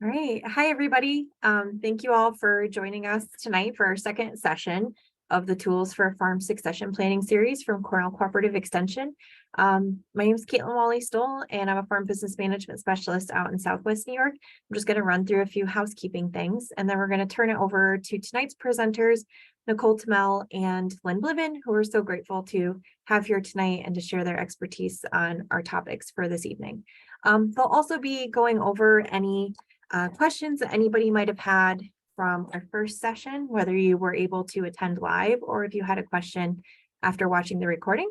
All right. Hi, everybody. Thank you all for joining us tonight for our second session of the Tools for Farm Succession Planning series from Cornell Cooperative Extension. My name is Caitlin Wally-Stoll, and I'm a farm business management specialist out in Southwest New York. I'm just going to run through a few housekeeping things, and then we're going to turn it over to tonight's presenters, Nicole Tamel and Lynn Bliven, who we're so grateful to have here tonight and to share their expertise on our topics for this evening. They'll also be going over any questions that anybody might have had from our first session, whether you were able to attend live or if you had a question after watching the recording.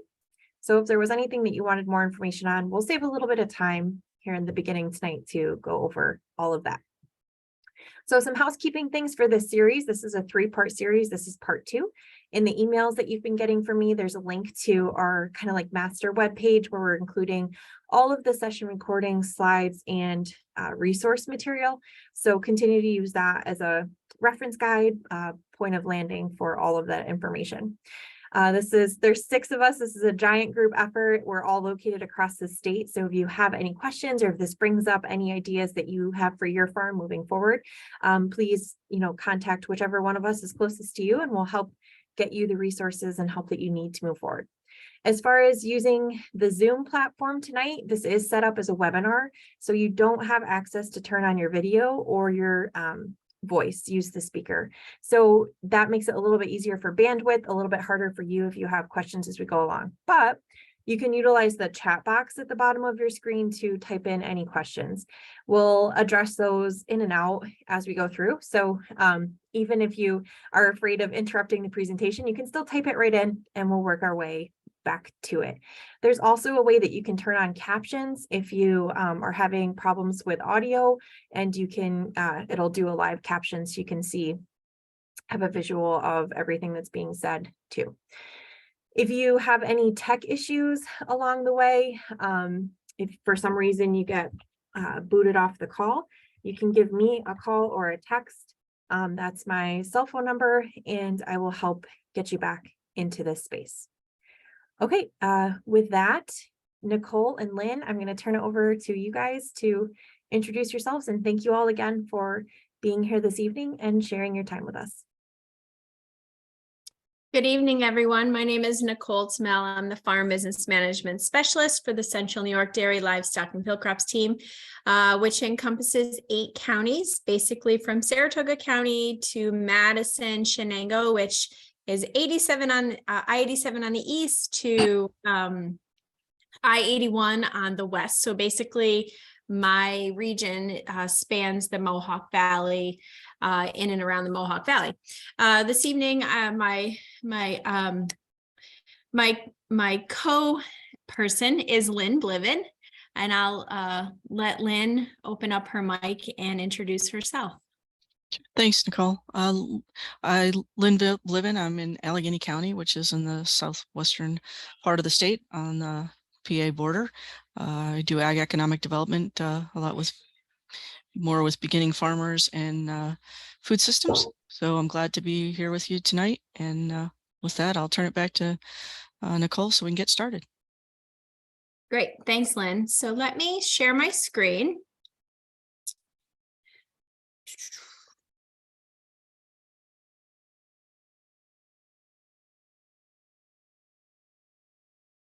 So if there was anything that you wanted more information on, we'll save a little bit of time here in the beginning tonight to go over all of that. So some housekeeping things for this series. This is a 3-part series. This is part 2. In the emails that you've been getting from me, there's a link to our kind of like master webpage where we're including all of the session recordings, slides, and resource material. So continue to use that as a reference guide, point of landing for all of that information. There's 6 of us. This is a giant group effort. We're all located across the state. So if you have any questions or if this brings up any ideas that you have for your farm moving forward, please, contact whichever one of us is closest to you, and we'll help get you the resources and help that you need to move forward. As far as using the Zoom platform tonight, this is set up as a webinar, so you don't have access to turn on your video or your voice, use the speaker. So that makes it a little bit easier for bandwidth, a little bit harder for you if you have questions as we go along. But you can utilize the chat box at the bottom of your screen to type in any questions. We'll address those in and out as we go through. So even if you are afraid of interrupting the presentation, you can still type it right in and we'll work our way back to it. There's also a way that you can turn on captions if you are having problems with audio, and you can, it'll do a live caption so you can have a visual of everything that's being said too. If you have any tech issues along the way, if for some reason you get booted off the call, you can give me a call or a text. That's my cell phone number, and I will help get you back into this space. Okay, with that, Nicole and Lynn, I'm going to turn it over to you guys to introduce yourselves, and thank you all again for being here this evening and sharing your time with us. Good evening, everyone. My name is Nicole Tamel. I'm the Farm Business Management Specialist for the Central New York Dairy, Livestock, and Field Crops team, which encompasses 8 counties, basically from Saratoga County to Madison, Shenango, which is 87 on I-87 on the east to I-81 on the west. So basically, my region spans the Mohawk Valley, in and around the Mohawk Valley. This evening, my co-person is Lynn Bliven, and I'll let Lynn open up her mic and introduce herself. Thanks, Nicole. Lynn Bliven. I'm in Allegheny County, which is in the southwestern part of the state on the PA border. I do ag economic development a lot with beginning farmers and food systems. So I'm glad to be here with you tonight. And with that, I'll turn it back to Nicole so we can get started. Great. Thanks, Lynn. So let me share my screen.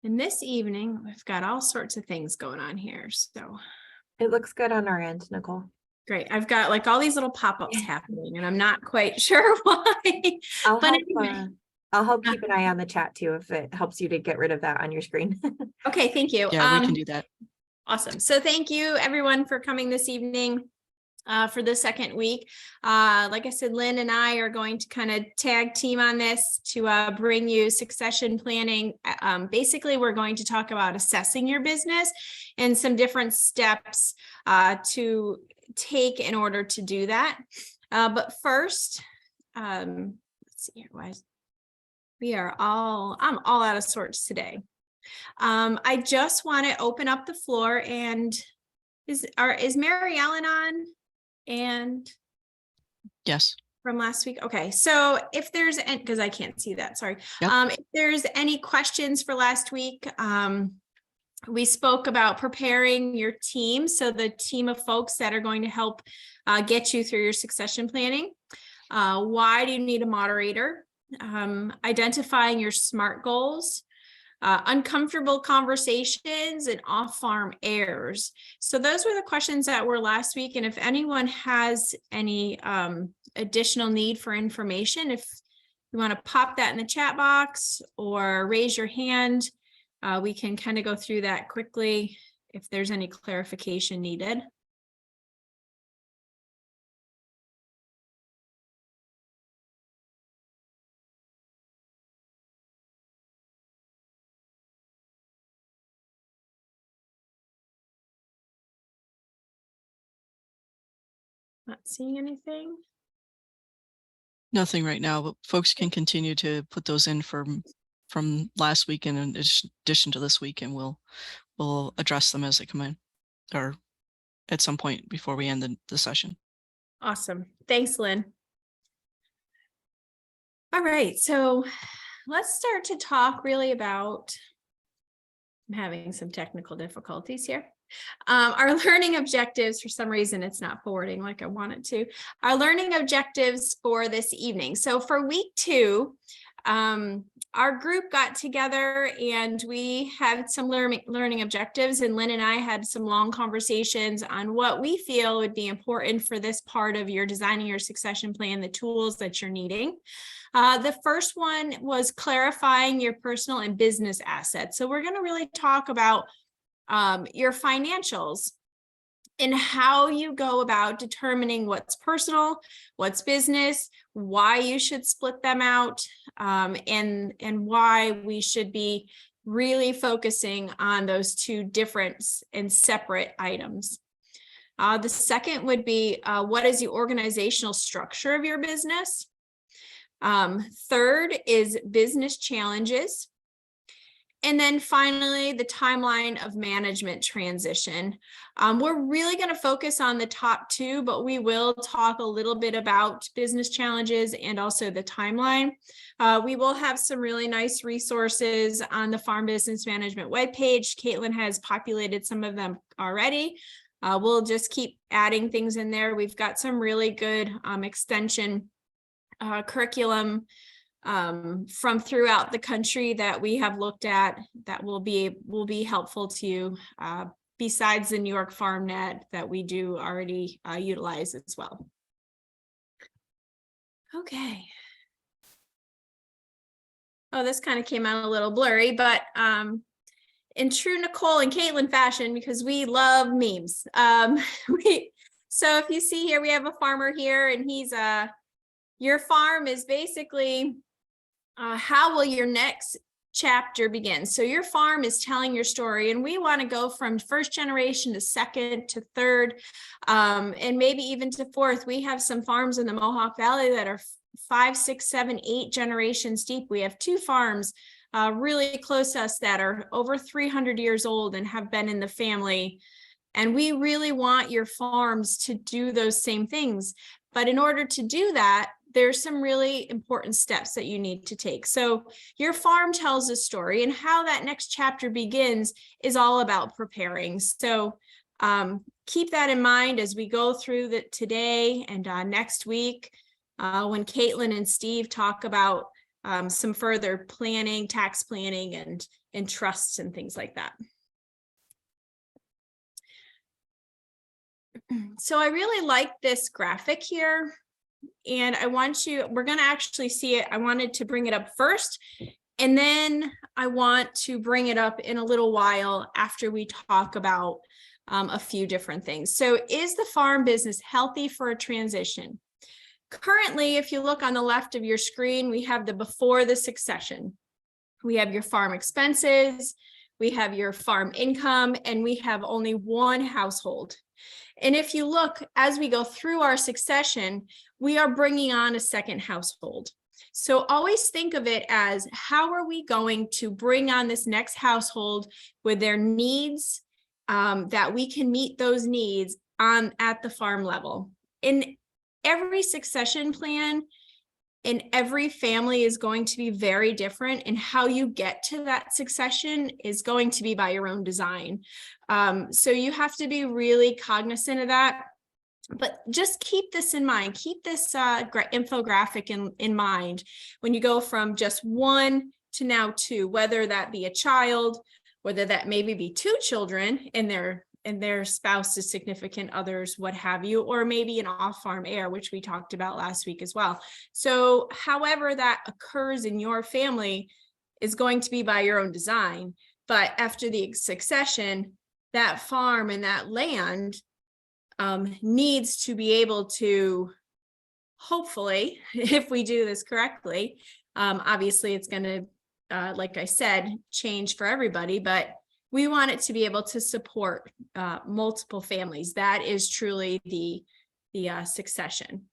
And this evening, we've got all sorts of things going on here. So it looks good on our end, Nicole. Great. I've got like all these little pop-ups happening, and I'm not quite sure why. I'll help keep an eye on the chat too, if it helps you to get rid of that on your screen. Okay, thank you. Yeah, we can do that. Awesome. So thank you everyone for coming this evening. For the second week. Like I said, Lynn and I are going to kind of tag team on this to bring you succession planning. Basically, we're going to talk about assessing your business and some different steps to take in order to do that. But first, let's see here, guys. I'm all out of sorts today. I just want to open up the floor, and is Mary Ellen on? And yes, from last week. Okay, so if there's any, because I can't see that, sorry. Yep. If there's any questions for last week, We spoke about preparing your team, so the team of folks that are going to help get you through your succession planning. Why do you need a moderator? Identifying your SMART goals, uncomfortable conversations, and off-farm errors. So those were the questions that were last week. And if anyone has any additional need for information, if you want to pop that in the chat box or raise your hand, we can kind of go through that quickly if there's any clarification needed. Not seeing anything. Nothing right now, but folks can continue to put those in from last week and in addition to this week, and we'll address them as they come in, or at some point before we end the session. Awesome. Thanks, Lynn. All right, so let's start to talk really about, I'm having some technical difficulties here. Our learning objectives, for some reason, it's not forwarding like I want it to. Our learning objectives for this evening. So for week 2, our group got together and we had some learning objectives, and Lynn and I had some long conversations on what we feel would be important for this part of your designing your succession plan, the tools that you're needing. The first one was clarifying your personal and business assets. So we're going to really talk about your financials and how you go about determining what's personal, what's business, why you should split them out, and why we should be really focusing on those two different and separate items. The second would be what is the organizational structure of your business? Third is business challenges. And then finally, the timeline of management transition. We're really going to focus on the top 2, but we will talk a little bit about business challenges and also the timeline. We will have some really nice resources on the Farm Business Management webpage. Caitlin has populated some of them already. We'll just keep adding things in there. We've got some really good extension curriculum from throughout the country that we have looked at that will be helpful to you, besides the New York FarmNet that we do already utilize as well. Okay. Oh, this kind of came out a little blurry, but in true Nicole and Caitlin fashion, because we love memes. So if you see here, we have a farmer here, and he's your farm is basically how will your next chapter begin? So your farm is telling your story, and we want to go from first generation to second to third, and maybe even to fourth. We have some farms in the Mohawk Valley that are 5, 6, 7, 8 generations deep. We have 2 farms really close to us that are over 300 years old and have been in the family. And we really want your farms to do those same things. But in order to do that, there's some really important steps that you need to take. So your farm tells a story, and how that next chapter begins is all about preparing. So keep that in mind as we go through today and next week, when Caitlin and Steve talk about some further planning, tax planning, and trusts and things like that. So I really like this graphic here, and we're going to actually see it. I wanted to bring it up first, and then I want to bring it up in a little while after we talk about a few different things. So is the farm business healthy for a transition? Currently, if you look on the left of your screen, we have the before the succession. We have your farm expenses, we have your farm income, and we have only one household. And if you look, as we go through our succession, we are bringing on a second household. So always think of it as, how are we going to bring on this next household with their needs, that we can meet those needs at the farm level. In every succession plan, And every family is going to be very different, and how you get to that succession is going to be by your own design. So you have to be really cognizant of that. But just keep this in mind, keep this infographic in mind when you go from just one to now two, whether that be a child, whether that maybe be two children and their spouses, significant others, what have you, or maybe an off-farm heir, which we talked about last week as well. So however that occurs in your family is going to be by your own design. But after the succession, that farm and that land needs to be able to, hopefully, if we do this correctly, obviously it's going to, like I said, change for everybody, but we want it to be able to support multiple families. That is truly the succession.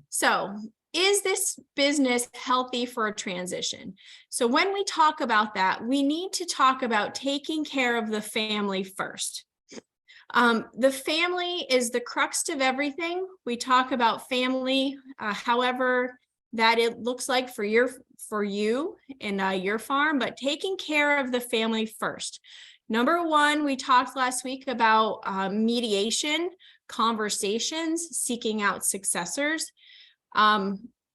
So, is this business healthy for a transition? So when we talk about that, we need to talk about taking care of the family first. The family is the crux of everything. We talk about family, however that it looks like for you and your farm, but taking care of the family first. Number one, we talked last week about mediation, conversations, seeking out successors.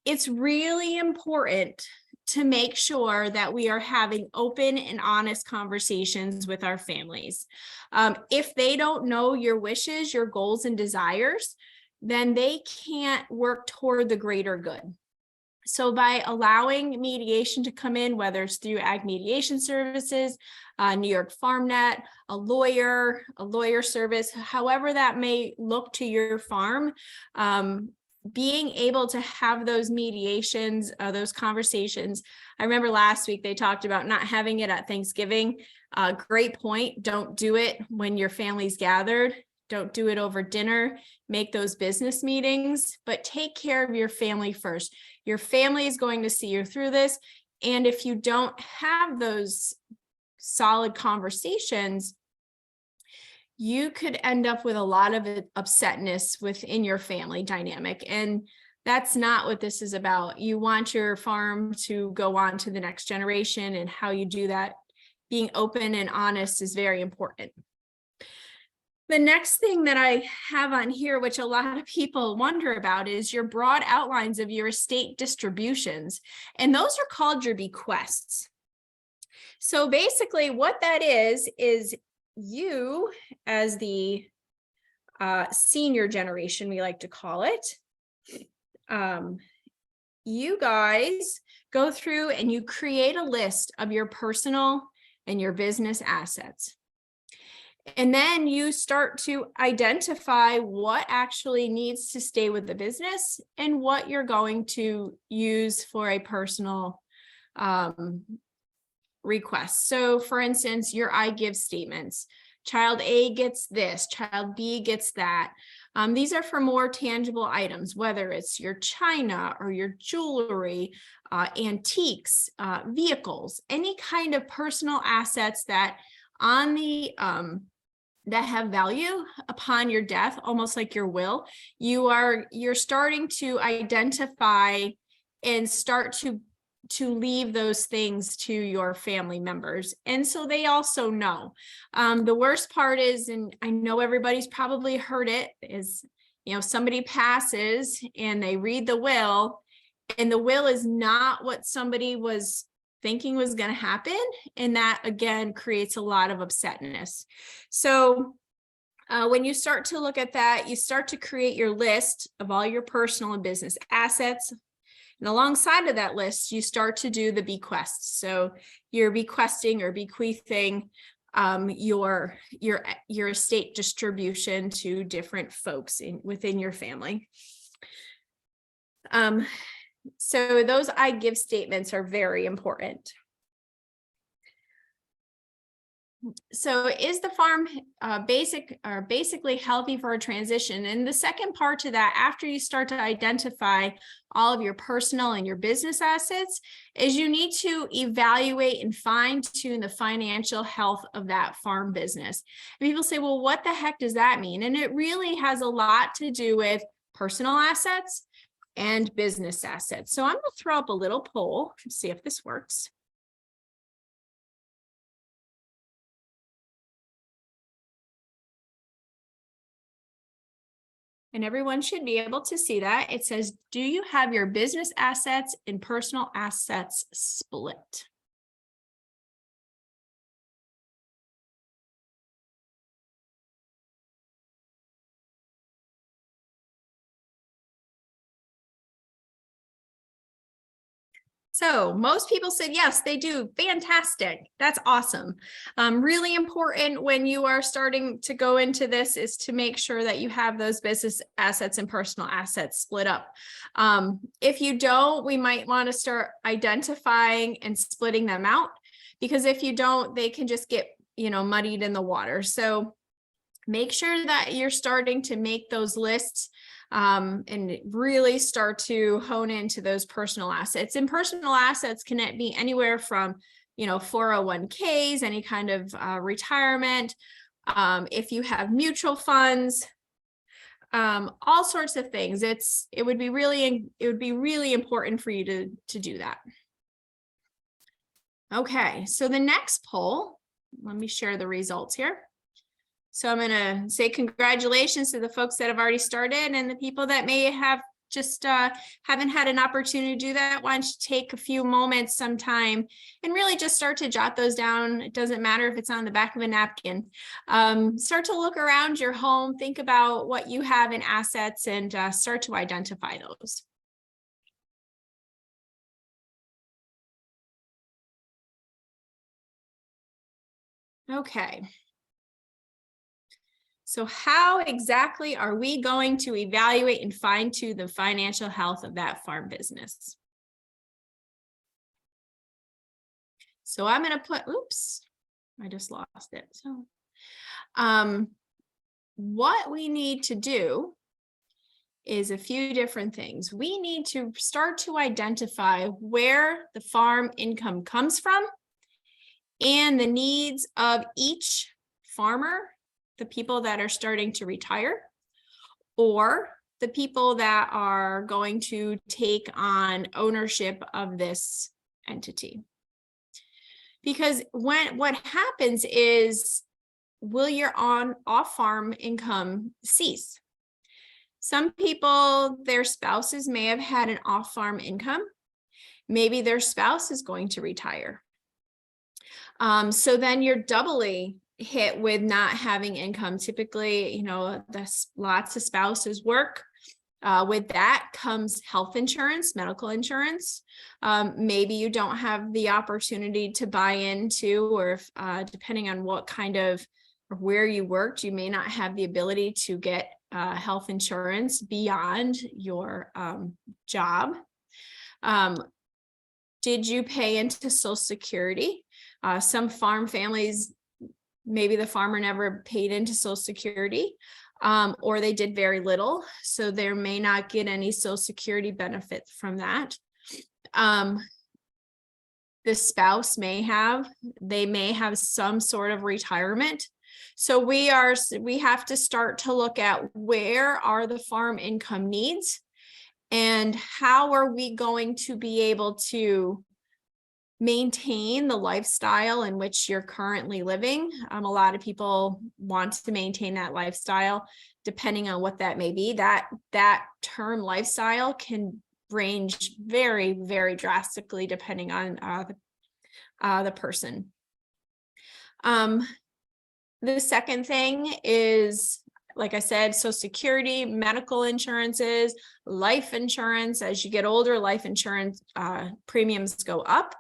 It's really important to make sure that we are having open and honest conversations with our families. If they don't know your wishes, your goals, and desires, then they can't work toward the greater good. So by allowing mediation to come in, whether it's through Ag Mediation Services, New York FarmNet, a lawyer service, however that may look to your farm, being able to have those mediations, those conversations. I remember last week they talked about not having it at Thanksgiving. Great point. Don't do it when your family's gathered. Don't do it over dinner. Make those business meetings, but take care of your family first. Your family is going to see you through this. And if you don't have those solid conversations, you could end up with a lot of upsetness within your family dynamic. And that's not what this is about. You want your farm to go on to the next generation, and how you do that, being open and honest, is very important. The next thing that I have on here, which a lot of people wonder about, is your broad outlines of your estate distributions. And those are called your bequests. So basically what that is you, as the senior generation, we like to call it, you guys go through and you create a list of your personal and your business assets. And then you start to identify what actually needs to stay with the business and what you're going to use for a personal request. So for instance, your I give statements. Child A gets this, child B gets that. These are for more tangible items, whether it's your china or your jewelry, antiques, vehicles, any kind of personal assets that on the that have value upon your death, almost like your will. You're starting to identify and start to leave those things to your family members. And so they also know. The worst part is, and I know everybody's probably heard it, is, somebody passes and they read the will, and the will is not what somebody was thinking was going to happen. And that again creates a lot of upsetness. So when you start to look at that, you start to create your list of all your personal and business assets. And alongside of that list, you start to do the bequests. So you're bequesting or bequeathing your estate distribution to different folks within your family. So those I give statements are very important. So is the farm basically healthy for a transition? And the second part to that, after you start to identify all of your personal and your business assets, is you need to evaluate and fine tune the financial health of that farm business. And people say, well, what the heck does that mean? And it really has a lot to do with personal assets and business assets. So I'm going to throw up a little poll to see if this works. And everyone should be able to see that. It says, do you have your business assets and personal assets split? So most people said, yes, they do. Fantastic. That's awesome. Really important when you are starting to go into this is to make sure that you have those business assets and personal assets split up. If you don't, we might want to start identifying and splitting them out, because if you don't, they can just get, muddied in the water. So make sure that you're starting to make those lists and really start to hone into those personal assets. And personal assets can be anywhere from, 401ks, any kind of retirement. If you have mutual funds, all sorts of things. It would be really important for you to do that. Okay, so the next poll, let me share the results here. So I'm going to say congratulations to the folks that have already started, and the people that may have just haven't had an opportunity to do that. Why don't you take a few moments sometime and really just start to jot those down. It doesn't matter if it's on the back of a napkin. Start to look around your home, think about what you have in assets, and start to identify those. Okay. So how exactly are we going to evaluate and fine-tune the financial health of that farm business? So I'm going to put, oops, I just lost it. So what we need to do is a few different things. We need to start to identify where the farm income comes from and the needs of each farmer, the people that are starting to retire, or the people that are going to take on ownership of this entity. Because what happens is, will your off-farm income cease? Some people, their spouses may have had an off-farm income. Maybe their spouse is going to retire. So then you're doubly hit with not having income. Typically, lots of spouses work. With that comes health insurance, medical insurance. Maybe you don't have the opportunity to buy into, or if, depending on what kind of, or where you worked, you may not have the ability to get health insurance beyond your job. Did you pay into Social Security? Some farm families, maybe the farmer never paid into Social Security, or they did very little, so they may not get any Social Security benefit from that. The spouse may have some sort of retirement. So we have to start to look at where are the farm income needs, and how are we going to be able to maintain the lifestyle in which you're currently living. A lot of people want to maintain that lifestyle, depending on what that may be. That term lifestyle can range very, very drastically depending on the person. The second thing is, like I said, Social Security, medical insurances, life insurance. As you get older, life insurance premiums go up.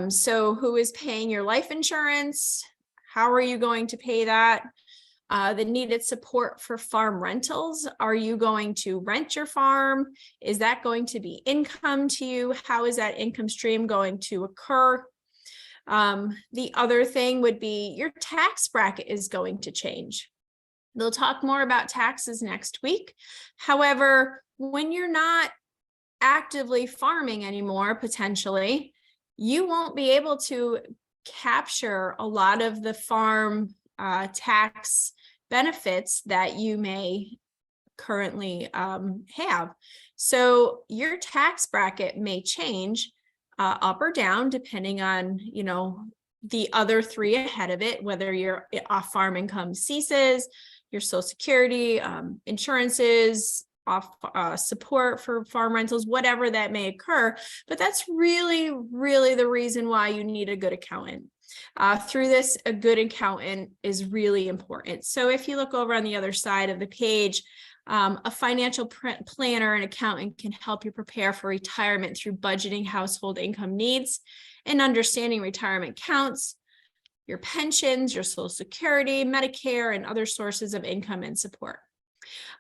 So who is paying your life insurance? How are you going to pay that? The needed support for farm rentals. Are you going to rent your farm? Is that going to be income to you? How is that income stream going to occur? The other thing would be your tax bracket is going to change. They'll talk more about taxes next week. However, when you're not actively farming anymore, potentially, you won't be able to capture a lot of the farm tax benefits that you may currently have. So your tax bracket may change up or down depending on, the other three ahead of it, whether your off-farm income ceases, your Social Security, insurances, off support for farm rentals, whatever that may occur. But that's really, really the reason why you need a good accountant. Through this, a good accountant is really important. So if you look over on the other side of the page, a financial planner and accountant can help you prepare for retirement through budgeting household income needs and understanding retirement counts, your pensions, your Social Security, Medicare, and other sources of income and support.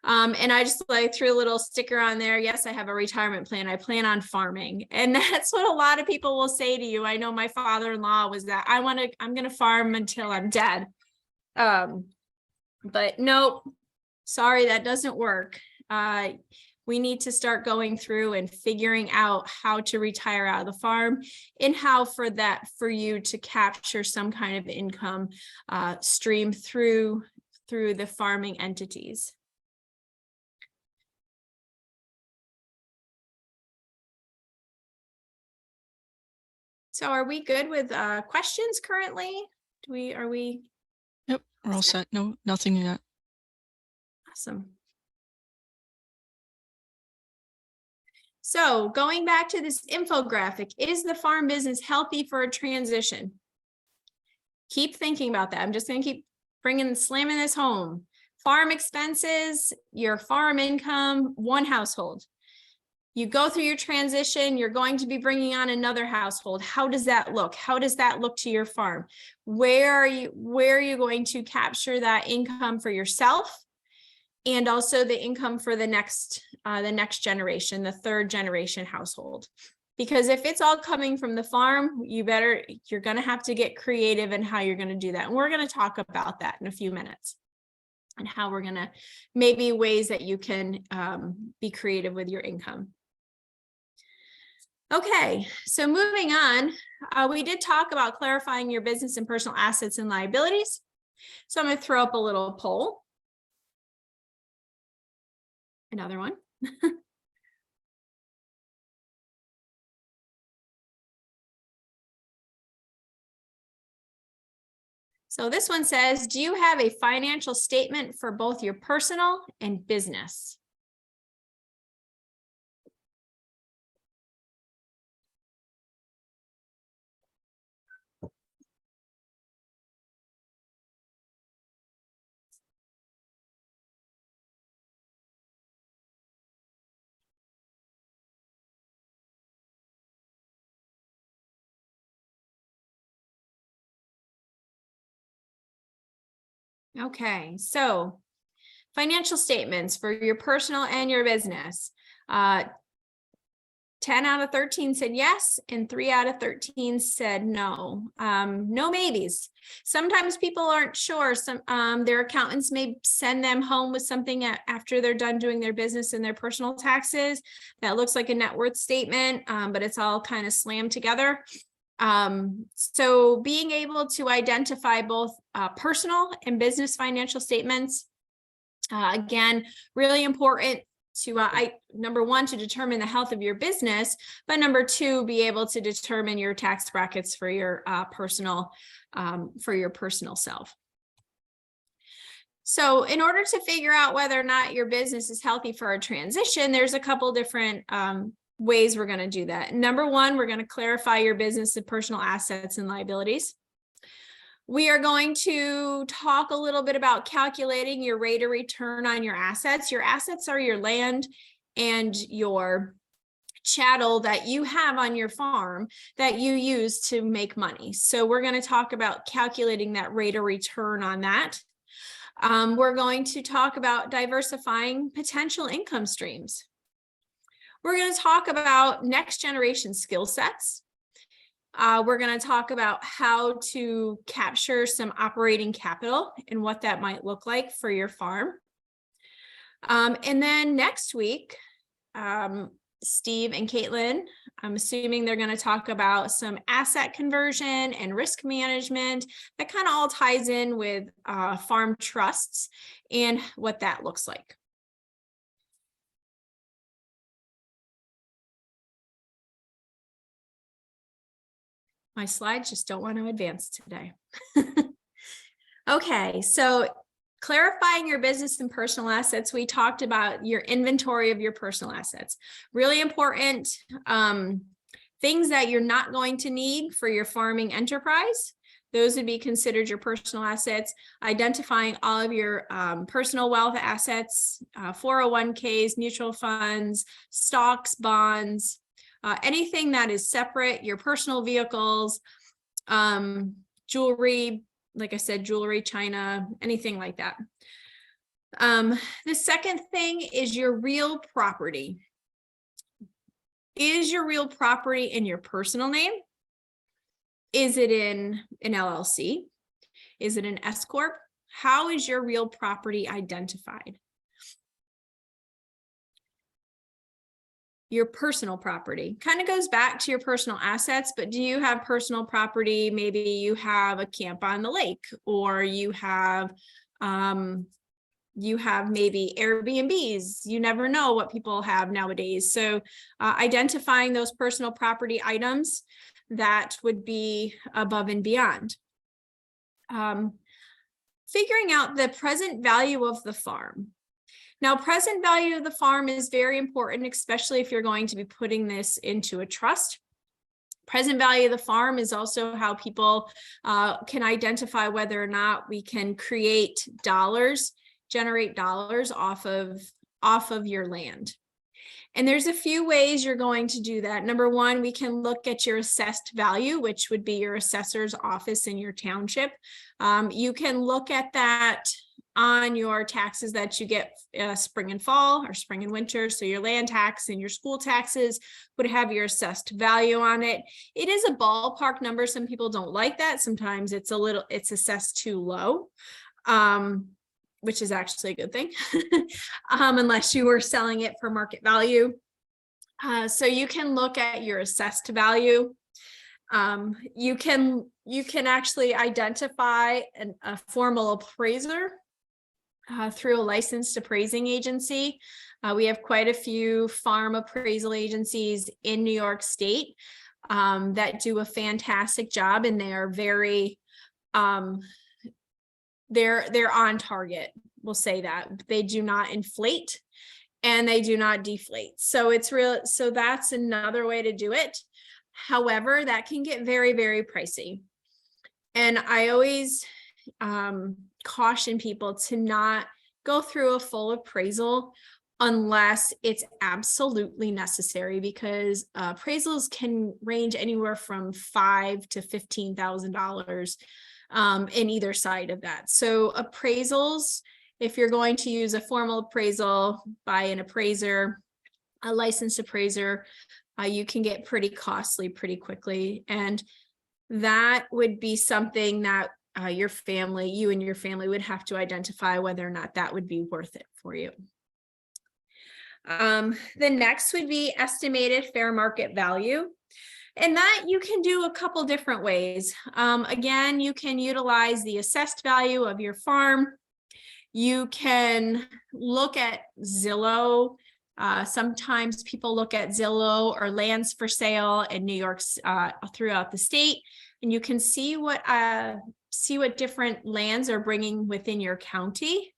And I just threw a little sticker on there. Yes, I have a retirement plan. I plan on farming. And that's what a lot of people will say to you. I know my father-in-law was that I'm going to farm until I'm dead. But nope, sorry, that doesn't work. We need to start going through and figuring out how to retire out of the farm and how for you to capture some kind of income stream through the farming entities. So are we good with questions currently? Are we? Yep, we're all set. No, nothing yet. Awesome. So going back to this infographic, is the farm business healthy for a transition? Keep thinking about that. I'm just going to keep slamming this home. Farm expenses, your farm income, one household. You go through your transition, you're going to be bringing on another household. How does that look? How does that look to your farm? Where are you going to capture that income for yourself? And also the income for the next generation, the third generation household. Because if it's all coming from the farm, you're going to have to get creative in how you're going to do that. And we're going to talk about that in a few minutes and how we're going to maybe ways that you can be creative with your income. Okay, so moving on, we did talk about clarifying your business and personal assets and liabilities. So I'm going to throw up a little poll. Another one. So this one says, do you have a financial statement for both your personal and business? Okay, so financial statements for your personal and your business. 10 out of 13 said yes, and 3 out of 13 said no. No maybes. Sometimes people aren't sure. Their accountants may send them home with something after they're done doing their business and their personal taxes that looks like a net worth statement, but it's all kind of slammed together. So being able to identify both personal and business financial statements, again, really important to, number one, to determine the health of your business, but number two, be able to determine your tax brackets for your personal self. So in order to figure out whether or not your business is healthy for a transition, there's a couple different ways we're going to do that. Number one, we're going to clarify your business and personal assets and liabilities. We are going to talk a little bit about calculating your rate of return on your assets. Your assets are your land and your chattel that you have on your farm that you use to make money. So we're going to talk about calculating that rate of return on that. We're going to talk about diversifying potential income streams. We're going to talk about next generation skill sets. We're going to talk about how to capture some operating capital and what that might look like for your farm. And then next week, Steve and Caitlin, I'm assuming they're going to talk about some asset conversion and risk management. That kind of all ties in with farm trusts and what that looks like. My slides just don't want to advance today. Okay, so clarifying your business and personal assets. We talked about your inventory of your personal assets. Really important things that you're not going to need for your farming enterprise. Those would be considered your personal assets. Identifying all of your personal wealth assets, 401ks, mutual funds, stocks, bonds, anything that is separate, your personal vehicles, jewelry, like I said, jewelry, china, anything like that. The second thing is your real property. Is your real property in your personal name? Is it in an LLC? Is it an S Corp? How is your real property identified? Your personal property kind of goes back to your personal assets, but do you have personal property? Maybe you have a camp on the lake, or you have maybe Airbnbs. You never know what people have nowadays. So identifying those personal property items, that would be above and beyond. Figuring out the present value of the farm. Now, present value of the farm is very important, especially if you're going to be putting this into a trust. Present value of the farm is also how people can identify whether or not we can create dollars, generate dollars off of your land. And there's a few ways you're going to do that. Number one, we can look at your assessed value, which would be your assessor's office in your township. You can look at that on your taxes that you get spring and fall, or spring and winter. So your land tax and your school taxes would have your assessed value on it. It is a ballpark number. Some people don't like that. Sometimes it's assessed too low. Which is actually a good thing, unless you were selling it for market value. So you can look at your assessed value. You can actually identify a formal appraiser through a licensed appraising agency. We have quite a few farm appraisal agencies in New York State that do a fantastic job, and they are very they're on target. We'll say that. They do not inflate and they do not deflate. So it's real. So that's another way to do it. However, that can get very, very pricey. And I always caution people to not go through a full appraisal unless it's absolutely necessary, because appraisals can range anywhere from $5,000 to $15,000 in either side of that. So appraisals, if you're going to use a formal appraisal by an appraiser, a licensed appraiser, you can get pretty costly pretty quickly. And that would be something that you and your family would have to identify whether or not that would be worth it for you. The next would be estimated fair market value. And that you can do a couple different ways. Again, you can utilize the assessed value of your farm. You can look at Zillow. Sometimes people look at Zillow or lands for sale in New York, throughout the state, and you can see what different lands are bringing within your county.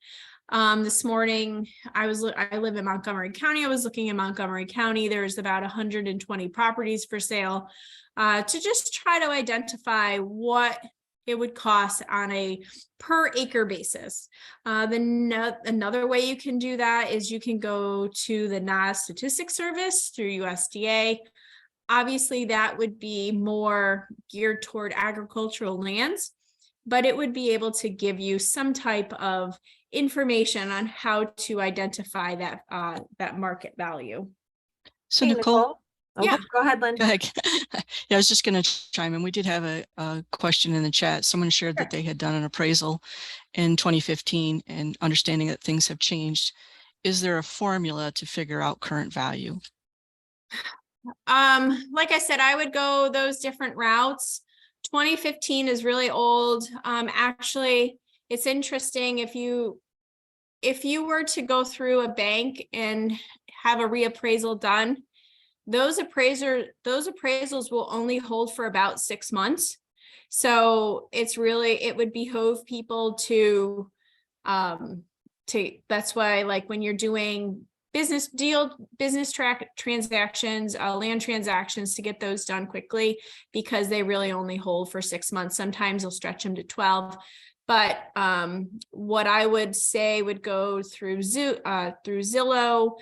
This morning, I live in Montgomery County. I was looking in Montgomery County. There's about 120 properties for sale, to just try to identify what it would cost on a per acre basis. Another way you can do that is you can go to the NAS Statistics Service through USDA. Obviously, that would be more geared toward agricultural lands, but it would be able to give you some type of information on how to identify that market value. So Hey, Nicole, Oh, Yeah. go ahead, Lynn. go ahead. Yeah, I was just going to chime in. We did have a question in the chat. Someone shared Sure. that they had done an appraisal in 2015 and understanding that things have changed. Is there a formula to figure out current value? Like I said, I would go those different routes. 2015 is really old. Actually, it's interesting if you were to go through a bank and have a reappraisal done, those appraisals will only hold for about 6 months. So it would behoove people that's why, like, when you're doing transactions, land transactions, to get those done quickly, because they really only hold for 6 months. Sometimes they'll stretch them to 12. But what I would say would go through Zillow,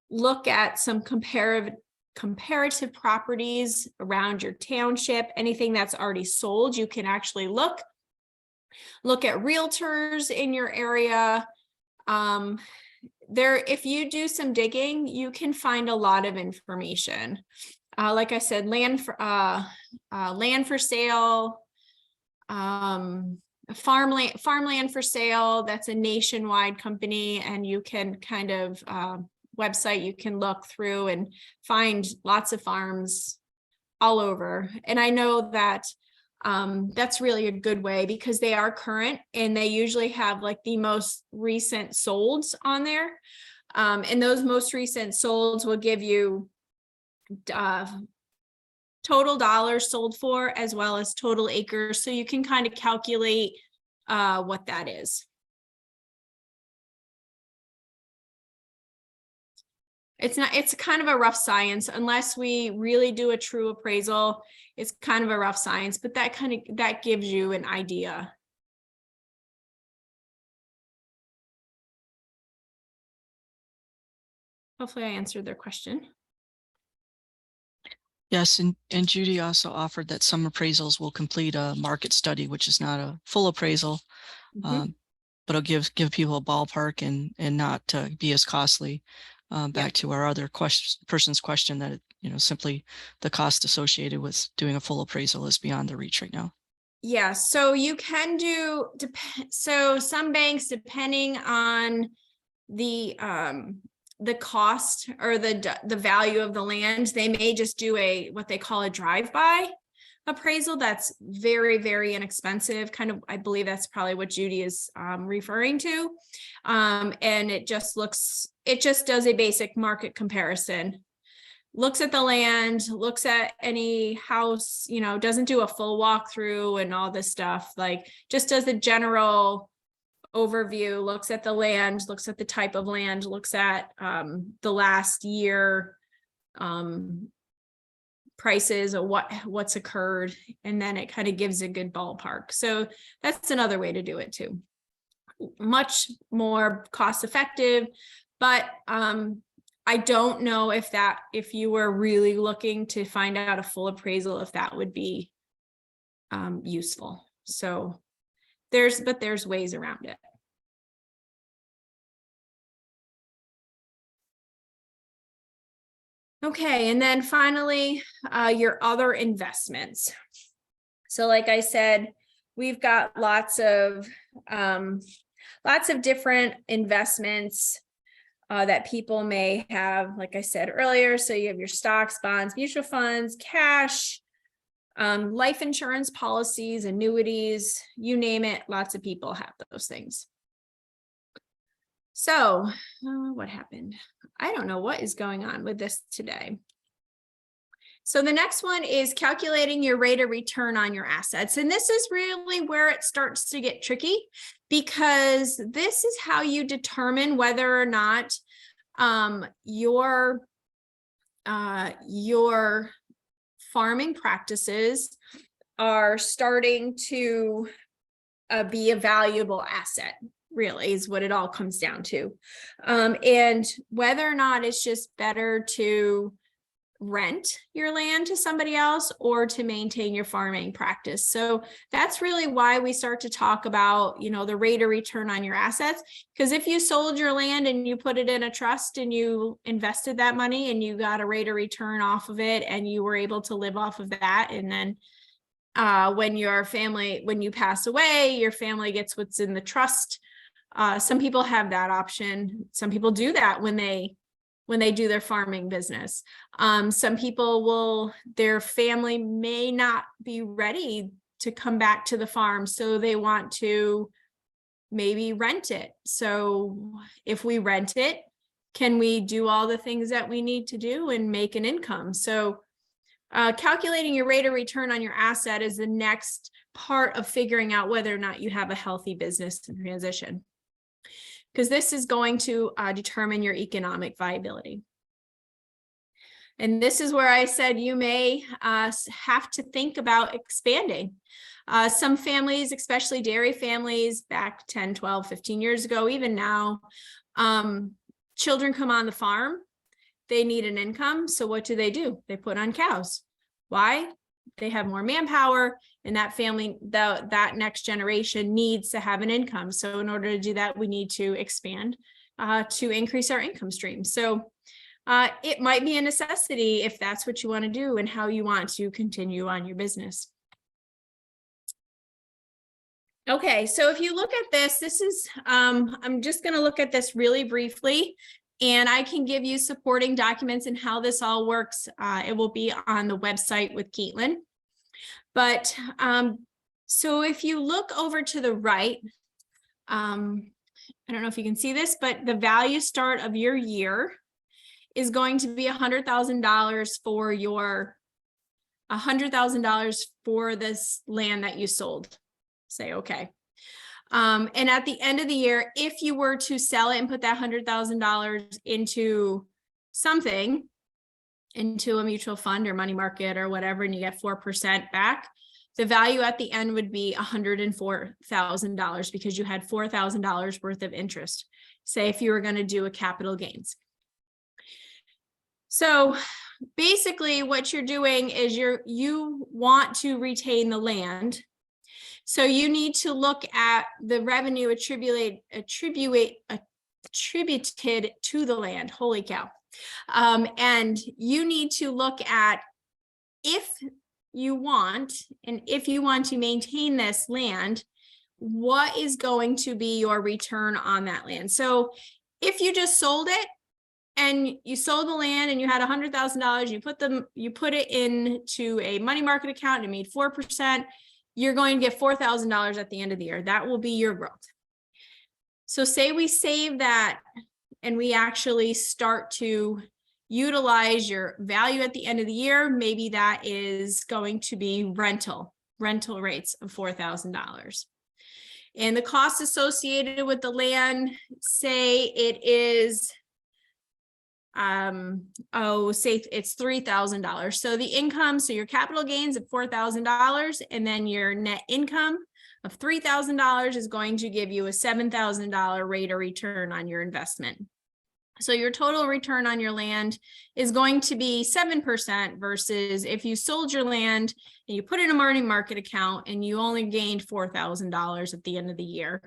look at some comparative properties around your township. Anything that's already sold, you can actually look at realtors in your area. If you do some digging, you can find a lot of information. Like I said, land for sale, farmland for sale. That's a nationwide company, and you can kind of website you can look through and find lots of farms all over. And I know that that's really a good way, because they are current and they usually have like the most recent solds on there. And those most recent solds will give you total dollars sold for, as well as total acres. So you can kind of calculate what that is. It's kind of a rough science unless we really do a true appraisal. It's kind of a rough science, but that gives you an idea. Hopefully I answered their question. Yes, and Judy also offered that some appraisals will complete a market study, which is not a full appraisal, but it'll give people a ballpark and not be as costly. Back to our other person's question, that simply the cost associated with doing a full appraisal is beyond their reach right now. Yeah, so you can do, so some banks, depending on the cost or the value of the land, they may just do what they call a drive-by appraisal. That's very, very inexpensive. Kind of, I believe that's probably what Judy is referring to. And it just does a basic market comparison. Looks at the land, looks at any house, doesn't do a full walkthrough and all this stuff, like just does a general overview, looks at the land, looks at the type of land, looks at the last year prices or what's occurred, and then it kind of gives a good ballpark. So that's another way to do it too. Much more cost effective, but I don't know if you were really looking to find out a full appraisal, if that would be useful. So there's ways around it. Okay, and then finally, your other investments. So like I said, we've got lots of different investments that people may have, like I said earlier. So you have your stocks, bonds, mutual funds, cash, life insurance policies, annuities, you name it. Lots of people have those things. So what happened? I don't know what is going on with this today. So the next one is calculating your rate of return on your assets. And this is really where it starts to get tricky, because this is how you determine whether or not your farming practices are starting to be a valuable asset, really, is what it all comes down to. And whether or not it's just better to rent your land to somebody else or to maintain your farming practice. So that's really why we start to talk about, the rate of return on your assets. Because if you sold your land and you put it in a trust and you invested that money and you got a rate of return off of it and you were able to live off of that, and then when you pass away, your family gets what's in the trust. Some people have that option. Some people do that when they do their farming business. Some people their family may not be ready to come back to the farm, so they want to maybe rent it. So if we rent it, can we do all the things that we need to do and make an income? So calculating your rate of return on your asset is the next part of figuring out whether or not you have a healthy business in transition, because this is going to determine your economic viability. And this is where I said you may have to think about expanding. Some families, especially dairy families back 10, 12, 15 years ago, even now, children come on the farm, they need an income. So what do? They put on cows. Why? They have more manpower, and that family, that next generation needs to have an income. So in order to do that, we need to expand to increase our income stream. So it might be a necessity if that's what you want to do and how you want to continue on your business. Okay, so if you look at this, this is, I'm just going to look at this really briefly, and I can give you supporting documents and how this all works. It will be on the website with Caitlin. But so if you look over to the right, I don't know if you can see this, but the value start of your year is going to be $100,000 for your $100,000 for this land that you sold. Say, okay. And at the end of the year, if you were to sell it and put that $100,000 into something, into a mutual fund or money market or whatever, and you get 4% back, the value at the end would be $104,000 because you had $4,000 worth of interest. Say if you were going to do a capital gains. So basically what you're doing is you want to retain the land. So you need to look at the revenue attributed to the land. Holy cow. And you need to look at if you want to maintain this land, what is going to be your return on that land? So if you just sold it and you sold the land and you had $100,000, you put it into a money market account and made 4%, you're going to get $4,000 at the end of the year. That will be your growth. So say we save that and we actually start to utilize your value at the end of the year. Maybe that is going to be rental rates of $4,000. And the cost associated with the land, say it is, say it's $3,000. So the income, so your capital gains of $4,000, and then your net income of $3,000 is going to give you a $7,000 rate of return on your investment. So your total return on your land is going to be 7% versus if you sold your land and you put it in a money market account and you only gained $4,000 at the end of the year.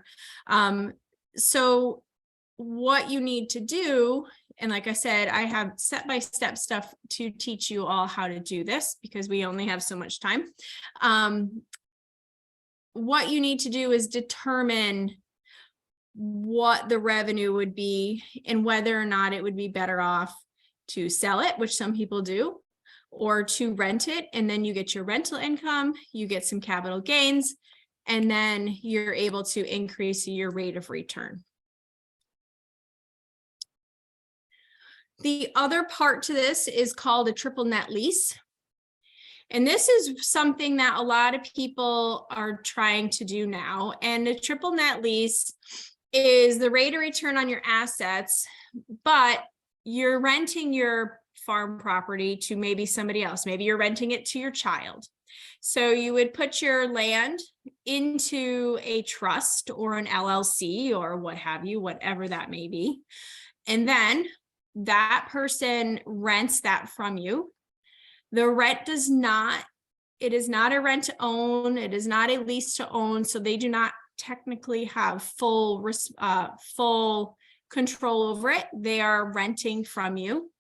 So what you need to do, and like I said, I have step-by-step stuff to teach you all how to do this because we only have so much time. What you need to do is determine what the revenue would be and whether or not it would be better off to sell it, which some people do, or to rent it. And then you get your rental income, you get some capital gains, and then you're able to increase your rate of return. The other part to this is called a triple net lease. And this is something that a lot of people are trying to do now. And a triple net lease is the rate of return on your assets, but you're renting your farm property to maybe somebody else. Maybe you're renting it to your child. So you would put your land into a trust or an LLC or what have you, whatever that may be. And then that person rents that from you. The rent is not a rent to own. It is not a lease to own. So they do not technically have full control over it. They are renting from you.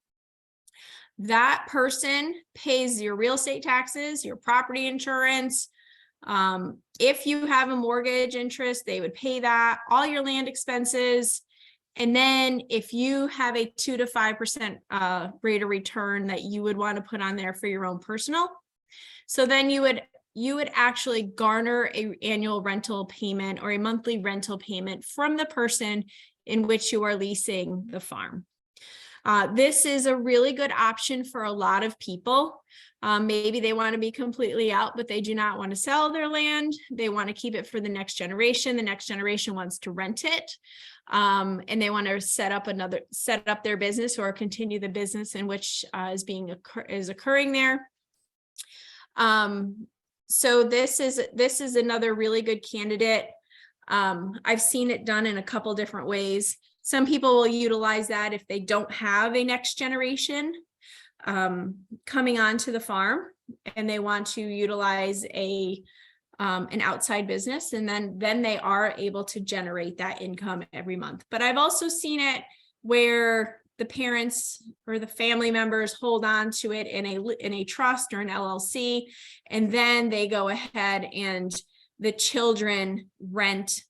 That person pays your real estate taxes, your property insurance. If you have a mortgage interest, they would pay that, all your land expenses. And then if you have a 2 to 5% rate of return that you would want to put on there for your own personal. So then you would actually garner an annual rental payment or a monthly rental payment from the person in which you are leasing the farm. This is a really good option for a lot of people. Maybe they want to be completely out, but they do not want to sell their land. They want to keep it for the next generation. The next generation wants to rent it. And they want to set up their business or continue the business in which is occurring there. So this is another really good candidate. I've seen it done in a couple different ways. Some people will utilize that if they don't have a next generation coming onto the farm and they want to utilize an outside business, and then they are able to generate that income every month. But I've also seen it where the parents or the family members hold on to it in a trust or an LLC, and then they go ahead and the children rent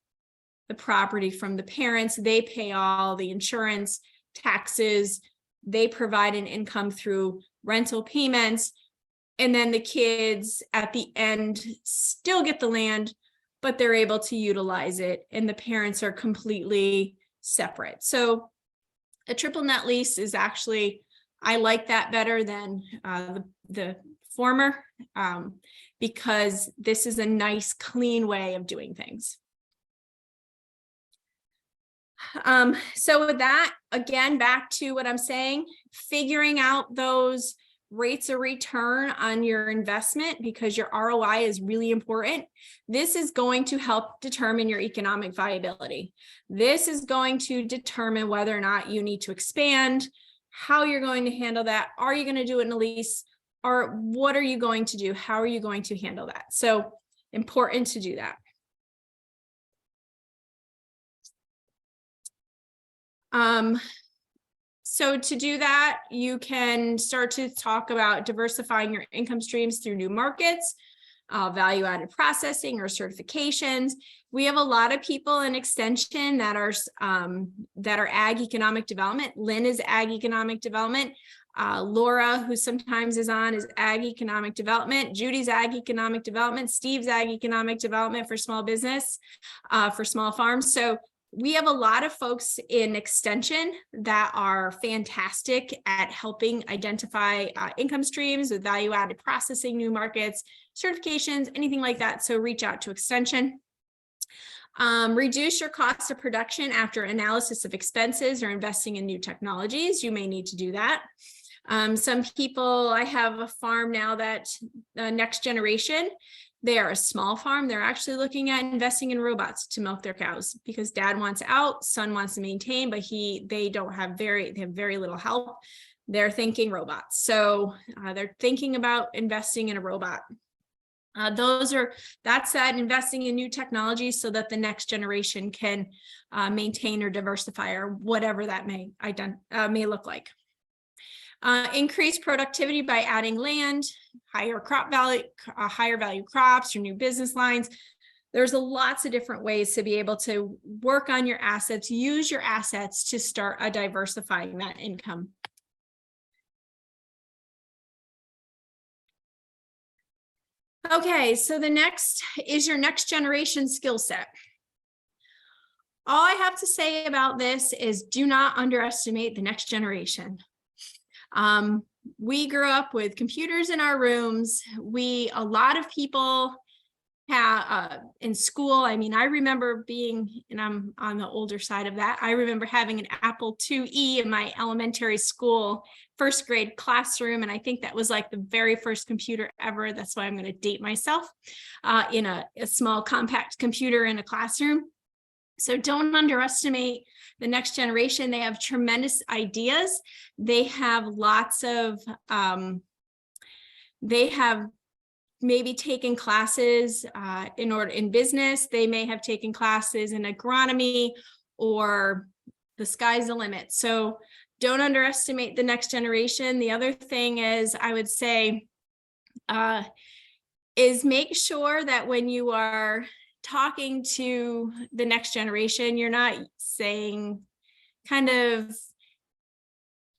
the property from the parents. They pay all the insurance, taxes, they provide an income through rental payments, and then the kids at the end still get the land, but they're able to utilize it, and the parents are completely separate. So a triple net lease is actually, I like that better than the former, because this is a nice, clean way of doing things. So with that, again, back to what I'm saying, figuring out those rates of return on your investment, because your ROI is really important. This is going to help determine your economic viability. This is going to determine whether or not you need to expand, how you're going to handle that. Are you going to do it in a lease, or what are you going to do? How are you going to handle that? So important to do that. So to do that, you can start to talk about diversifying your income streams through new markets, value-added processing or certifications. We have a lot of people in extension that are ag economic development. Lynn is ag economic development. Laura, who sometimes is on, is ag economic development. Judy's ag economic development. Steve's ag economic development for small business, for small farms. So we have a lot of folks in extension that are fantastic at helping identify income streams with value-added processing, new markets, certifications, anything like that. So reach out to extension. Reduce your cost of production after analysis of expenses or investing in new technologies. You may need to do that. Some people, I have a farm now that next generation, they are a small farm. They're actually looking at investing in robots to milk their cows because dad wants out, son wants to maintain, but they have very little help. They're thinking robots. So they're thinking about investing in a robot. That's investing in new technologies so that the next generation can maintain or diversify or whatever that may look like. Increase productivity by adding land, higher crop value, higher value crops, or new business lines. There's lots of different ways to be able to work on your assets, use your assets to start diversifying that income. Okay, so the next is your next generation skill set. All I have to say about this is do not underestimate the next generation. We grew up with computers in our rooms. A lot of people have in school. I mean, I remember and I'm on the older side of that. I remember having an Apple IIe in my elementary school, first grade classroom. And I think that was like the very first computer ever. That's why I'm going to date myself in a small compact computer in a classroom. So don't underestimate the next generation. They have tremendous ideas. They have lots of, they have maybe taken classes in business. They may have taken classes in agronomy, or the sky's the limit. So don't underestimate the next generation. The other thing is, I would say, is make sure that when you are talking to the next generation, you're not saying kind of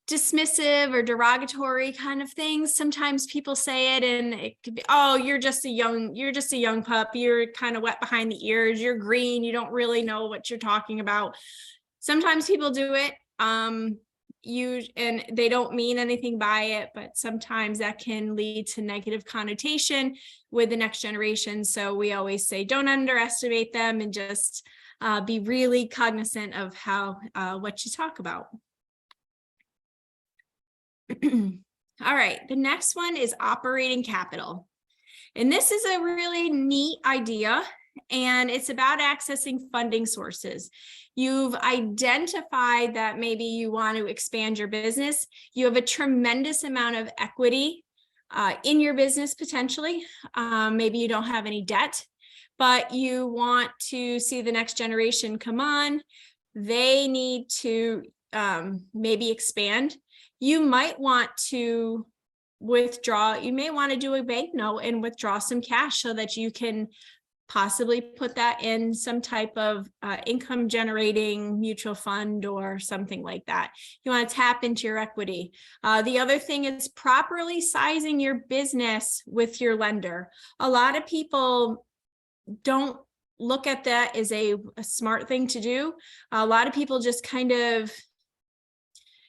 dismissive or derogatory kind of things. Sometimes people say it and it could be, oh, you're just a young pup. You're kind of wet behind the ears. You're green. You don't really know what you're talking about. Sometimes people do it. and they don't mean anything by it, but sometimes that can lead to negative connotation with the next generation. So we always say, don't underestimate them, and just be really cognizant of what you talk about. All right, the next one is operating capital. And this is a really neat idea, and it's about accessing funding sources. You've identified that maybe you want to expand your business. You have a tremendous amount of equity in your business potentially. Maybe you don't have any debt, but you want to see the next generation come on. They need to maybe expand. You might want to withdraw. You may want to do a bank note and withdraw some cash so that you can possibly put that in some type of income generating mutual fund or something like that. You want to tap into your equity. The other thing is properly sizing your business with your lender. A lot of people don't look at that as a smart thing to do. A lot of people just kind of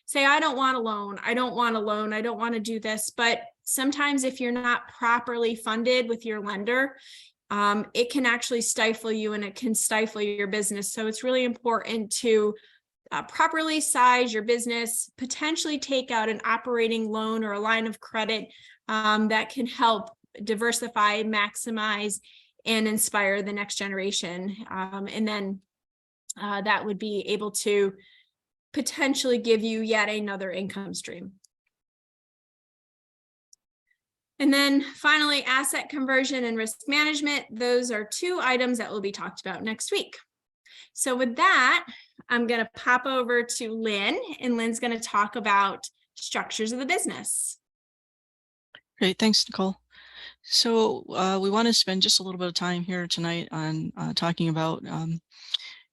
say, I don't want a loan. I don't want a loan. I don't want to do this. But sometimes if you're not properly funded with your lender, it can actually stifle you, and it can stifle your business. So it's really important to properly size your business, potentially take out an operating loan or a line of credit that can help diversify, maximize, and inspire the next generation. And then that would be able to potentially give you yet another income stream. And then finally, asset conversion and risk management. Those are two items that will be talked about next week. So with that, I'm going to pop over to Lynn, and Lynn's going to talk about structures of the business. Great, thanks, Nicole. So we want to spend just a little bit of time here tonight on talking about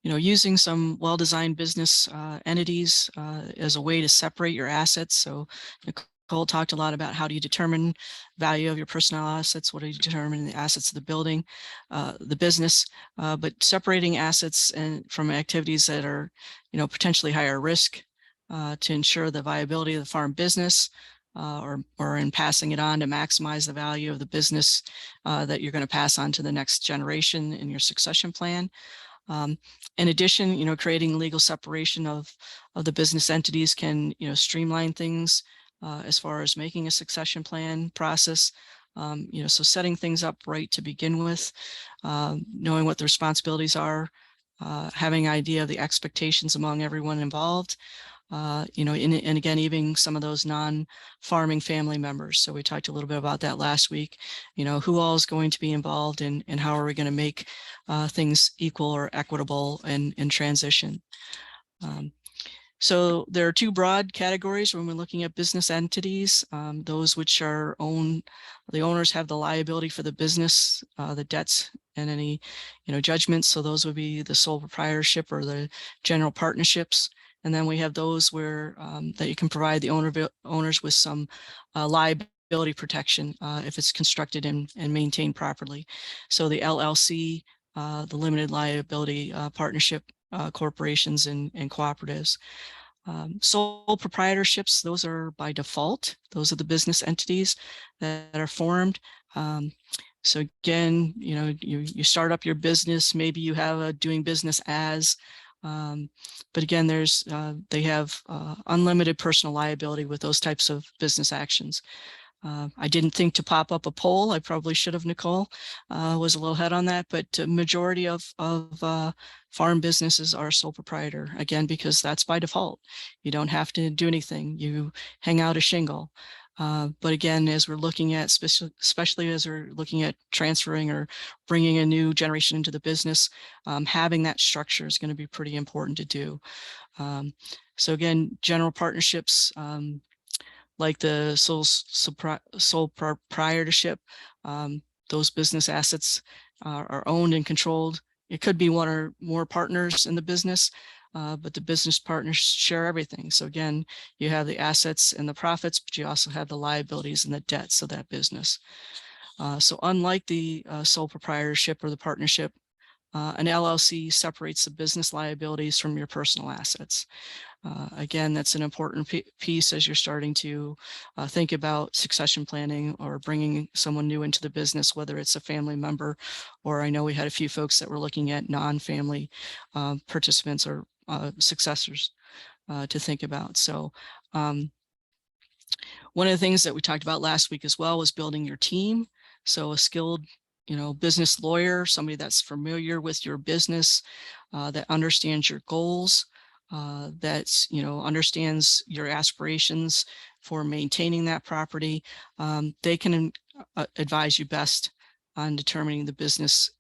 using some well-designed business entities as a way to separate your assets. So Nicole talked a lot about how do you determine value of your personnel assets, what do you determine the assets of the building, the business, but separating assets from activities that are potentially higher risk to ensure the viability of the farm business, or in passing it on to maximize the value of the business that you're going to pass on to the next generation in your succession plan. In addition, creating legal separation of the business entities can, streamline things as far as making a succession plan process. So setting things up right to begin with, knowing what the responsibilities are, having an idea of the expectations among everyone involved, and again, even some of those non-farming family members. So we talked a little bit about that last week, who all is going to be involved, and how are we going to make things equal or equitable in transition. So there are two broad categories when we're looking at business entities. Those which are the owners have the liability for the business, the debts, and any judgments. So those would be the sole proprietorship or the general partnerships. And then we have those where that you can provide the owners with some liability protection if it's constructed and maintained properly. So the LLC, the limited liability partnership corporations and cooperatives. Sole proprietorships, those are by default. Those are the business entities that are formed. So again, you start up your business, maybe you have a doing business as, but again, they have unlimited personal liability with those types of business actions. I didn't think to pop up a poll. I probably should have, Nicole, was a little ahead on that, but majority of farm businesses are sole proprietor, again, because that's by default. You don't have to do anything. You hang out a shingle. But again, as we're looking at, especially as we're looking at transferring or bringing a new generation into the business, having that structure is going to be pretty important to do. So again, general partnerships, like the sole proprietorship, those business assets are owned and controlled. It could be one or more partners in the business, but the business partners share everything. So again, you have the assets and the profits, but you also have the liabilities and the debts of that business. So unlike the sole proprietorship or the partnership, An LLC separates the business liabilities from your personal assets. Again, that's an important piece as you're starting to think about succession planning or bringing someone new into the business, whether it's a family member, or I know we had a few folks that were looking at non-family participants or successors to think about. So one of the things that we talked about last week as well was building your team. So a skilled, business lawyer, somebody that's familiar with your business, that understands your goals, that's, understands your aspirations for maintaining that property. They can advise you best on determining the business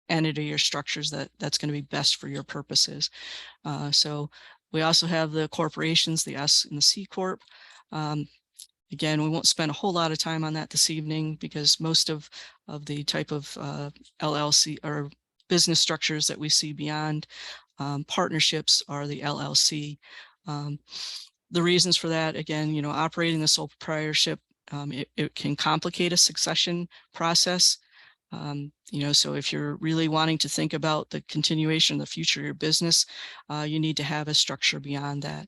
entity or structures that's going to be best for your purposes. So we also have the corporations, the S and the C Corp. Again, we won't spend a whole lot of time on that this evening because most of the type of LLC or business structures that we see beyond partnerships are the LLC. The reasons for that, again, operating the sole proprietorship, it can complicate a succession process. So if you're really wanting to think about the continuation of the future of your business, you need to have a structure beyond that.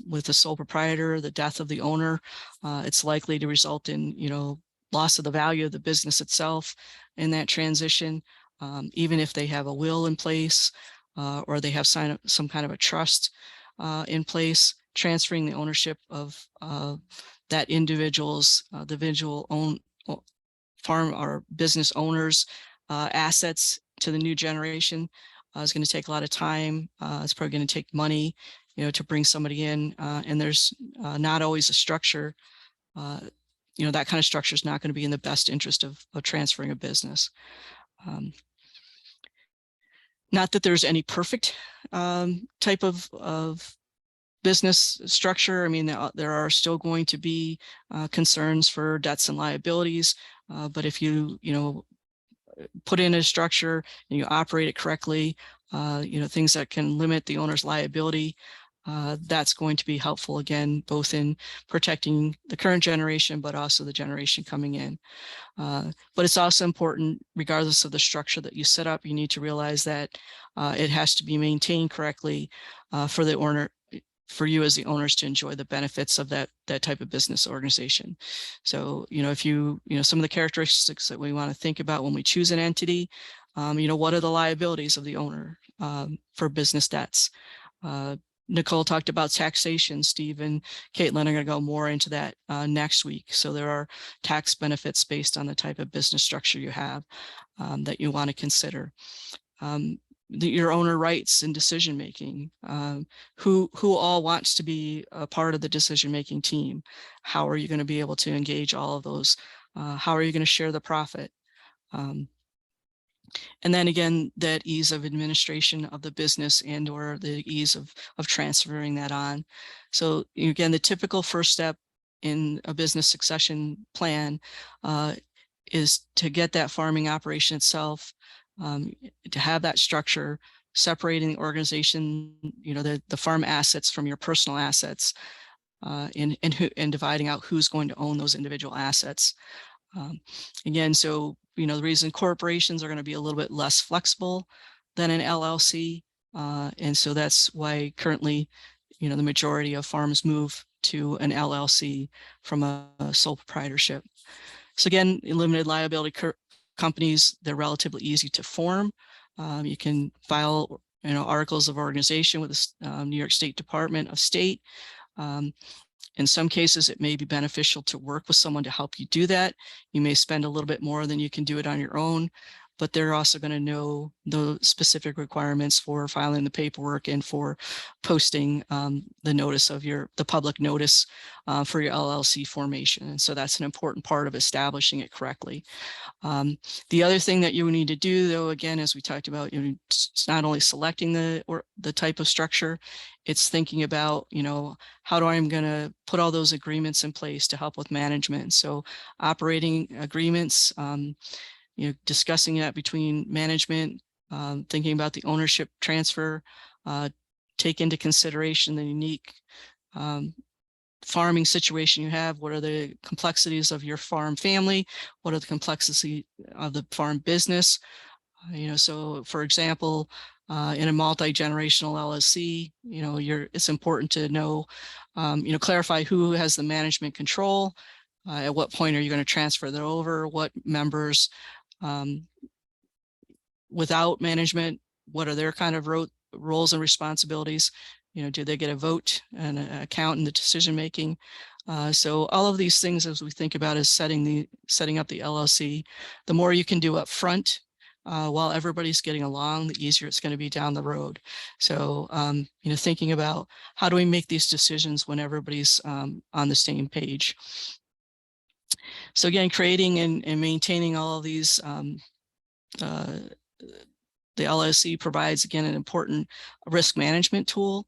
With the sole proprietor, the death of the owner, it's likely to result in, loss of the value of the business itself in that transition, even if they have a will in place or they have signed some kind of a trust in place. Transferring the ownership of that individual's, the individual farm or business owners assets to the new generation is going to take a lot of time. It's probably going to take money, to bring somebody in, and there's not always a structure. That kind of structure is not going to be in the best interest of transferring a business. Not that there's any perfect type of business structure. I mean, there are still going to be concerns for debts and liabilities, but if you put in a structure and you operate it correctly, things that can limit the owner's liability, that's going to be helpful again, both in protecting the current generation, but also the generation coming in. But it's also important, regardless of the structure that you set up, you need to realize that it has to be maintained correctly for the owner, for you as the owners to enjoy the benefits of that type of business organization. So, if some of the characteristics that we want to think about when we choose an entity, what are the liabilities of the owner for business debts? Nicole talked about taxation. Steve and Caitlin are going to go more into that next week. So there are tax benefits based on the type of business structure you have that you want to consider. Your owner rights and decision making, who all wants to be a part of the decision making team. How are you going to be able to engage all of those? How are you going to share the profit? And then again, that ease of administration of the business and or the ease of transferring that on. So again, the typical first step in a business succession plan is to get that farming operation itself, to have that structure, separating the organization, the farm assets from your personal assets, and dividing out who's going to own those individual assets. Again, so, the reason corporations are going to be a little bit less flexible than an LLC. And so that's why currently, the majority of farms move to an LLC from a sole proprietorship. So again, limited liability companies, they're relatively easy to form. You can file, articles of organization with the New York State Department of State. In some cases, it may be beneficial to work with someone to help you do that. You may spend a little bit more than you can do it on your own, but they're also going to know the specific requirements for filing the paperwork and for posting the notice of the public notice for your LLC formation. And so that's an important part of establishing it correctly. The other thing that you need to do, though, again, as we talked about, it's not only selecting the type of structure, it's thinking about, how I'm going to put all those agreements in place to help with management. So operating agreements, discussing that between management, thinking about the ownership transfer, take into consideration the unique farming situation you have. What are the complexities of your farm family? What are the complexities of the farm business? So for example, in a multi-generational LLC, it's important to know, clarify who has the management control. At what point are you going to transfer that over? What members without management, what are their kind of roles and responsibilities? Do they get a vote and an account in the decision making? So all of these things, as we think about, is setting up the LLC. The more you can do up front, while everybody's getting along, the easier it's going to be down the road. So thinking about how do we make these decisions when everybody's on the same page. So again, creating and maintaining all of these the LLC provides, again, an important risk management tool,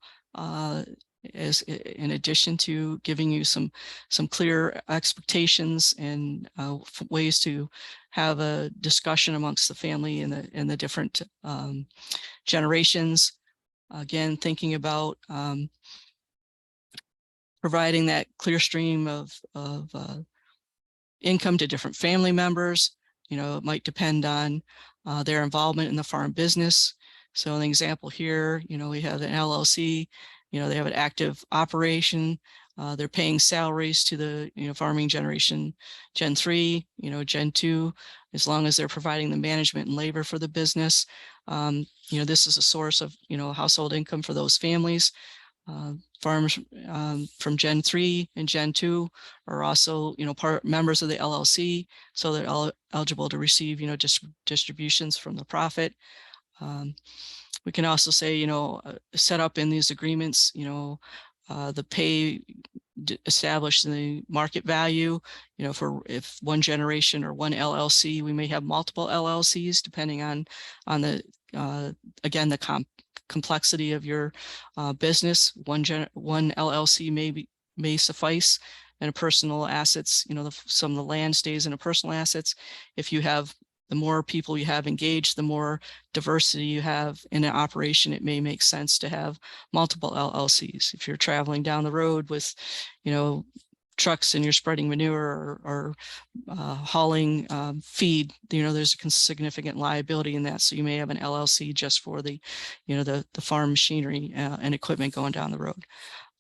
as in addition to giving you some clear expectations and ways to have a discussion amongst the family and the different generations. Again, thinking about providing that clear stream of income to different family members. It might depend on their involvement in the farm business. So an example here, we have an LLC, they have an active operation. They're paying salaries to the, farming generation, Gen 3, Gen 2, as long as they're providing the management and labor for the business. This is a source of, household income for those families. Farms from Gen 3 and Gen 2 are also, members of the LLC, so they're eligible to receive, distributions from the profit. We can also say, set up in these agreements, the pay established in the market value, for if one generation or one LLC, we may have multiple LLCs depending on the, again, the complexity of your business. One LLC may suffice, and a personal assets, some of the land stays in a personal assets. If you have, the more people you have engaged, the more diversity you have in an operation, it may make sense to have multiple LLCs. If you're traveling down the road with, trucks and you're spreading manure or hauling feed, there's a significant liability in that. So you may have an LLC just for the, the farm machinery and equipment going down the road.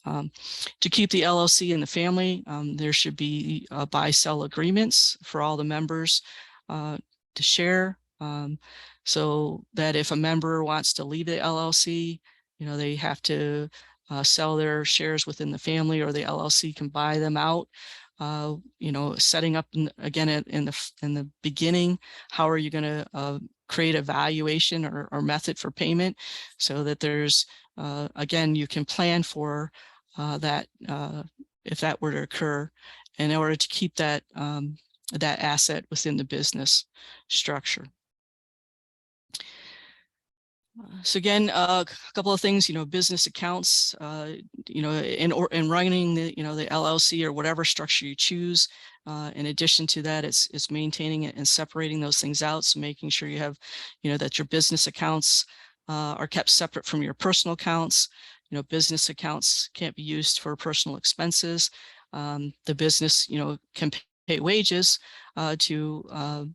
To keep the LLC in the family, there should be buy-sell agreements for all the members to share, so that if a member wants to leave the LLC, they have to sell their shares within the family, or the LLC can buy them out. Setting up again in the beginning, how are you going to create a valuation or method for payment, so that there's again, you can plan for that if that were to occur, in order to keep that that asset within the business structure. So again, a couple of things, business accounts, in running the, the LLC or whatever structure you choose. In addition to that, it's maintaining it and separating those things out. So making sure you have, that your business accounts are kept separate from your personal accounts. Business accounts can't be used for personal expenses. The business, can pay wages to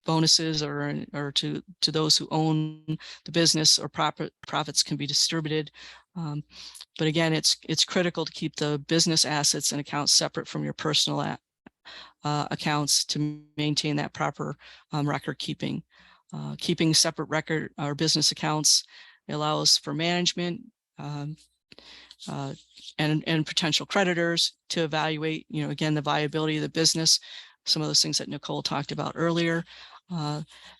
bonuses or to those who own the business, or profits can be distributed. But again, it's critical to keep the business assets and accounts separate from your personal accounts to maintain that proper record keeping. Keeping separate record or business accounts allows for management and potential creditors to evaluate, again, the viability of the business. Some of those things that Nicole talked about earlier.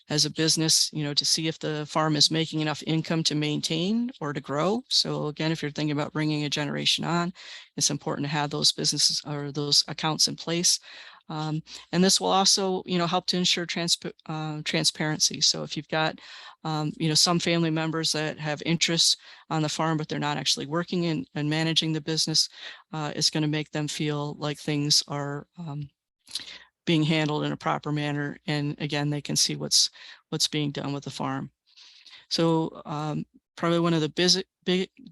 As a business, to see if the farm is making enough income to maintain or to grow. So again, if you're thinking about bringing a generation on, it's important to have those businesses or those accounts in place. And this will also, help to ensure transparency. So if you've got, some family members that have interests on the farm, but they're not actually working and managing the business, it's going to make them feel like things are being handled in a proper manner. And again, they can see what's being done with the farm. So probably one of the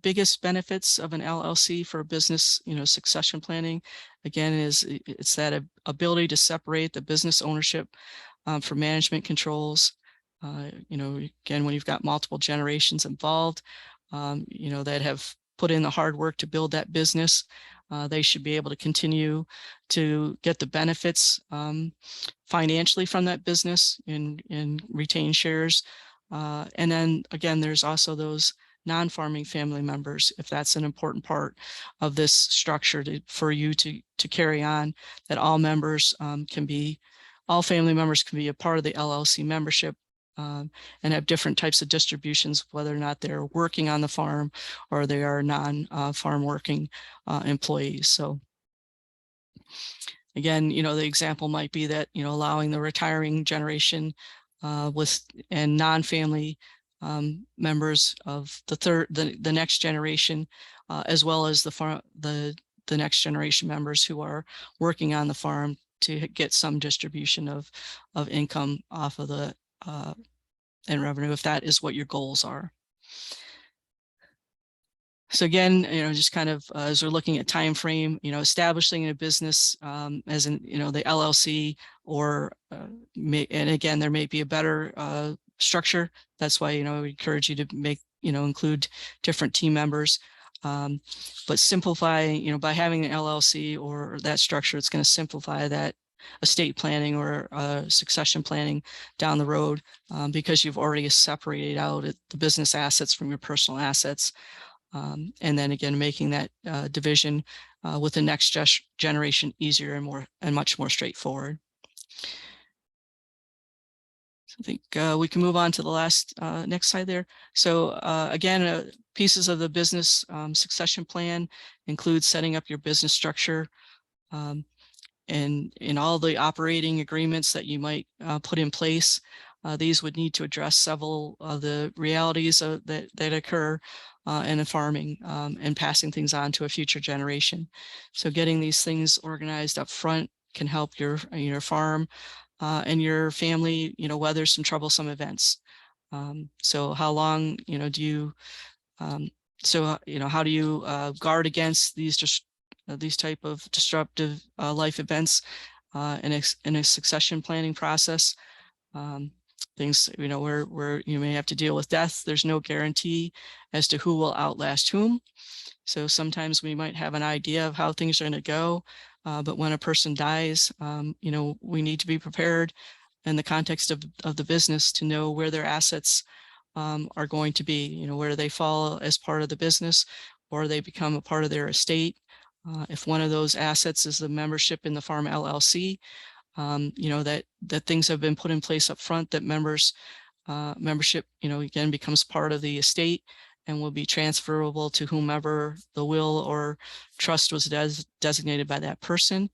biggest benefits of an LLC for business, succession planning, again, it's that ability to separate the business ownership from management controls. Again, when you've got multiple generations involved, that have put in the hard work to build that business, they should be able to continue to get the benefits financially from that business and retain shares. And then again, there's also those non-farming family members, if that's an important part of this structure for you to carry on, that all family members can be a part of the LLC membership, and have different types of distributions, whether or not they're working on the farm or they are non-farm working employees. So again, the example might be that, allowing the retiring generation and non-family members of the next generation, as well as the next generation members who are working on the farm, to get some distribution of income off of the and revenue, if that is what your goals are. So again, just kind of as we're looking at time frame, establishing a business as in, the LLC, or and again, there may be a better structure. That's why, we encourage you to include different team members. But simplifying, by having an LLC or that structure, it's going to simplify that estate planning or succession planning down the road, because you've already separated out the business assets from your personal assets. And then again, making that division with the next generation easier and much more straightforward. So I think we can move on to the last next slide there. So again, pieces of the business succession plan include setting up your business structure, and in all the operating agreements that you might put in place. These would need to address several of the realities that occur in farming, and passing things on to a future generation. So getting these things organized up front can help your farm and your family, weather some troublesome events. So how long, do you, how do you guard against these type of disruptive life events in a succession planning process? Things, where you may have to deal with death. There's no guarantee as to who will outlast whom. So sometimes we might have an idea of how things are going to go, but when a person dies, we need to be prepared in the context of the business to know where their assets are going to be, where they fall as part of the business or they become a part of their estate. If one of those assets is the membership in the farm LLC, that things have been put in place up front, that membership, again, becomes part of the estate and will be transferable to whomever the will or trust was designated by that person.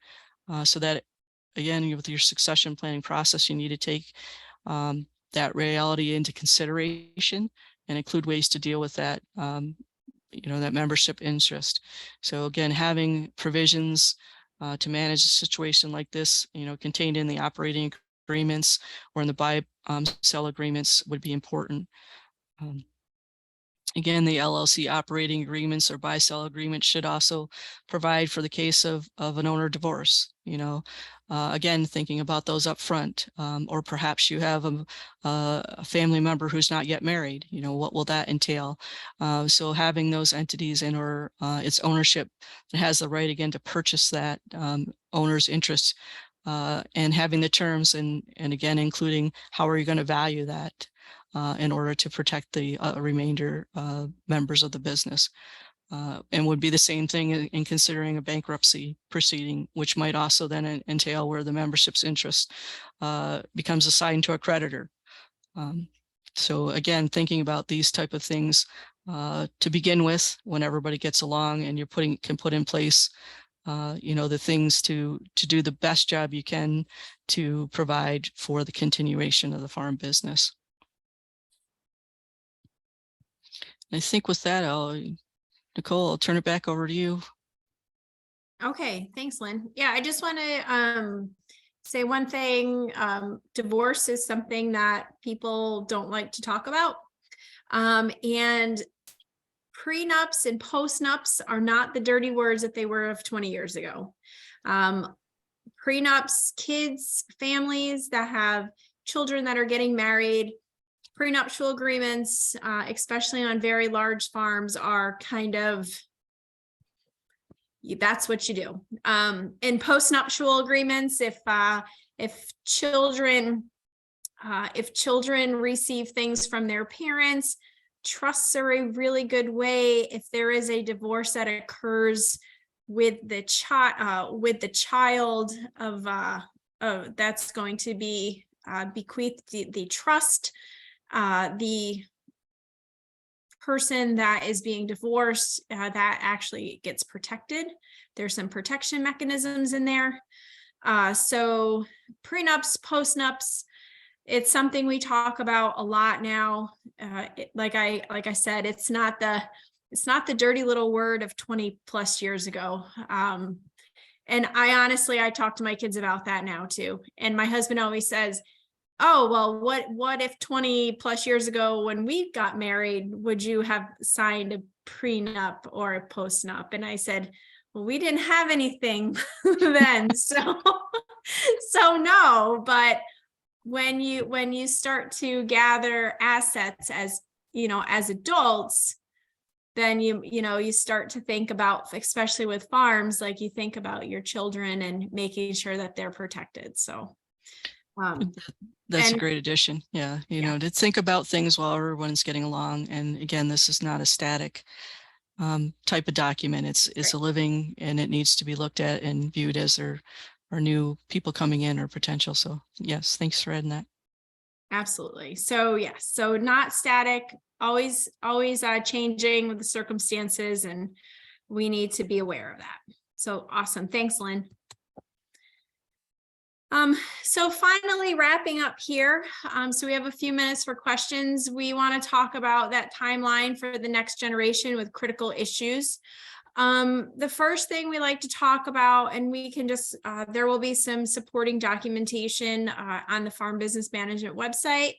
So that, again, with your succession planning process, you need to take that reality into consideration and include ways to deal with that, that membership interest. So again, having provisions to manage a situation like this, contained in the operating agreements or in the buy-sell agreements would be important. Again, the LLC operating agreements or buy-sell agreements should also provide for the case of an owner divorce. Again, thinking about those up front, or perhaps you have a family member who's not yet married. What will that entail? So having those entities in or its ownership that has the right again to purchase that owner's interest, and having the terms and again including how are you going to value that in order to protect the remainder members of the business. And would be the same thing in considering a bankruptcy proceeding, which might also then entail where the membership's interest becomes assigned to a creditor. So again, thinking about these type of things to begin with, when everybody gets along and you can put in place the things to do the best job you can to provide for the continuation of the farm business. I think with that, Nicole, I'll turn it back over to you. Okay, thanks, Lynn. Yeah, I just want to say one thing. Divorce is something that people don't like to talk about. And prenups and postnups are not the dirty words that they were of 20 years ago. Prenups, kids, families that have children that are getting married, prenuptial agreements, especially on very large farms, are kind of, that's what you do. In postnuptial agreements, if children receive things from their parents, trusts are a really good way. If there is a divorce that occurs with the child of that's going to be bequeathed the trust. The person that is being divorced, that actually gets protected. There's some protection mechanisms in there. So prenups, postnups, it's something we talk about a lot now. Like I said, it's not the dirty little word of 20 plus years ago. And I talk to my kids about that now too. And my husband always says, oh, well, what if 20 plus years ago when we got married, would you have signed a prenup or a postnup? And I said, well, we didn't have anything then. So no, but when you start to gather assets as adults, then you start to think about, especially with farms, like you think about your children and making sure that they're protected. So that's a great addition. Yeah. To think about things while everyone's getting along. And again, this is not a static type of document. It's a living, and it needs to be looked at and viewed as there are new people coming in or potential. So yes, thanks for adding that. Absolutely. So yes, so not static, always changing with the circumstances, and we need to be aware of that. So awesome. Thanks, Lynn. So finally wrapping up here. So we have a few minutes for questions. We want to talk about that timeline for the next generation with critical issues. The first thing we like to talk about, and we can just, there will be some supporting documentation on the Farm Business Management website,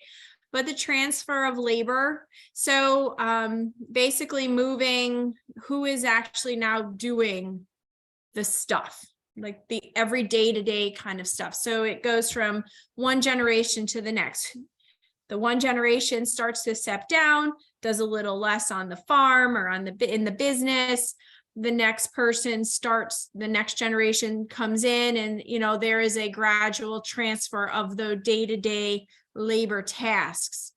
but the transfer of labor. So basically moving who is actually now doing the stuff, like the every day-to-day kind of stuff. So it goes from one generation to the next. The one generation starts to step down, does a little less on the farm or in the business. The next person starts, the next generation comes in, and there is a gradual transfer of the day-to-day labor tasks.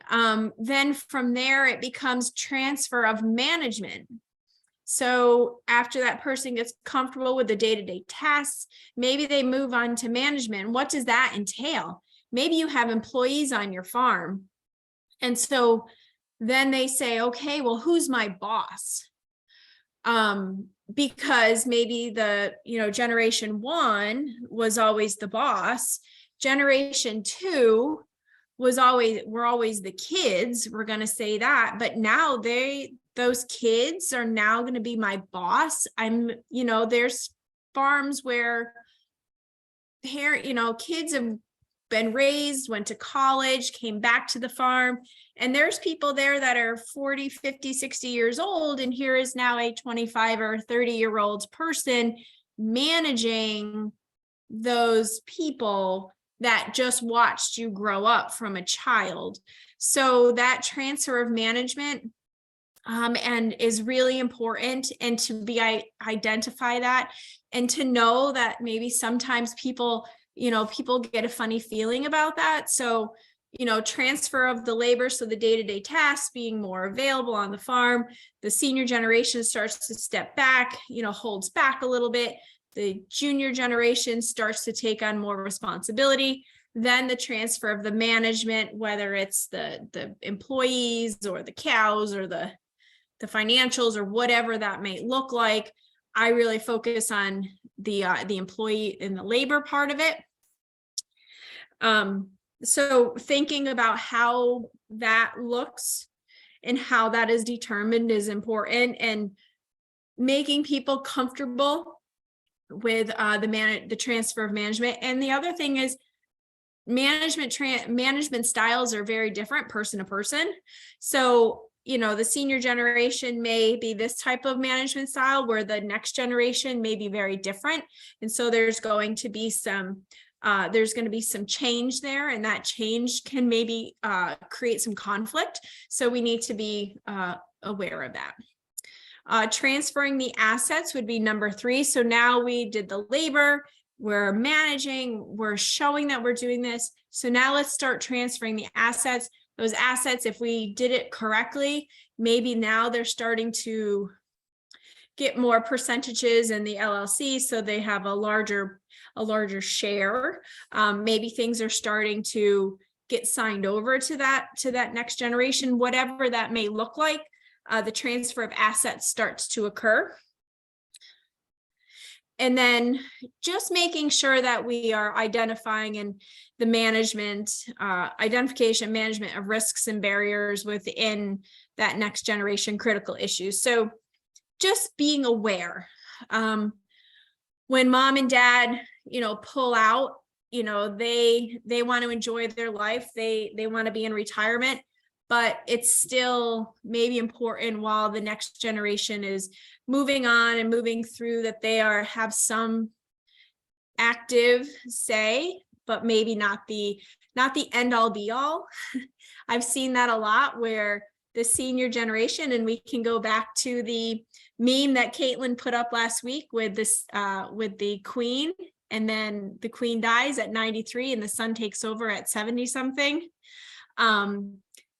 Then from there, it becomes transfer of management. So after that person gets comfortable with the day-to-day tasks, maybe they move on to management. What does that entail? Maybe you have employees on your farm. And so then they say, okay, well, who's my boss? Because maybe the, generation one was always the boss. Generation two were always the kids. We're going to say that, but now those kids are now going to be my boss. There's farms where kids have been raised, went to college, came back to the farm, and there's people there that are 40, 50, 60 years old, and here is now a 25 or 30-year-old person managing those people that just watched you grow up from a child. So that transfer of management and is really important, and to identify that, and to know that maybe sometimes people get a funny feeling about that. So, transfer of the labor. So the day-to-day tasks being more available on the farm, the senior generation starts to step back, holds back a little bit. The junior generation starts to take on more responsibility. Then the transfer of the management, whether it's the employees or the cows or the financials or whatever that may look like. I really focus on the employee and the labor part of it. So thinking about how that looks and how that is determined is important, and making people comfortable with the transfer of management. And the other thing is management styles are very different person to person. So the senior generation may be this type of management style, where the next generation may be very different. And so there's going to be some there's going to be some change there, and that change can maybe create some conflict. So we need to be aware of that. Transferring the assets would be number 3. So now we did the labor, we're managing, we're showing that we're doing this. So now let's start transferring the assets. Those assets, if we did it correctly, maybe now they're starting to get more percentages in the LLC, so they have a larger share. Maybe things are starting to get signed over to that next generation, whatever that may look like. The transfer of assets starts to occur. And then just making sure that we are identifying and the identification management of risks and barriers within that next generation critical issues. So just being aware. When mom and dad, pull out, they want to enjoy their life. They want to be in retirement, but it's still maybe important while the next generation is moving on and moving through, that they have some active say, but maybe not the end all be all. I've seen that a lot where the senior generation, and we can go back to the meme that Caitlin put up last week with this, with the queen, and then the queen dies at 93 and the son takes over at 70 something.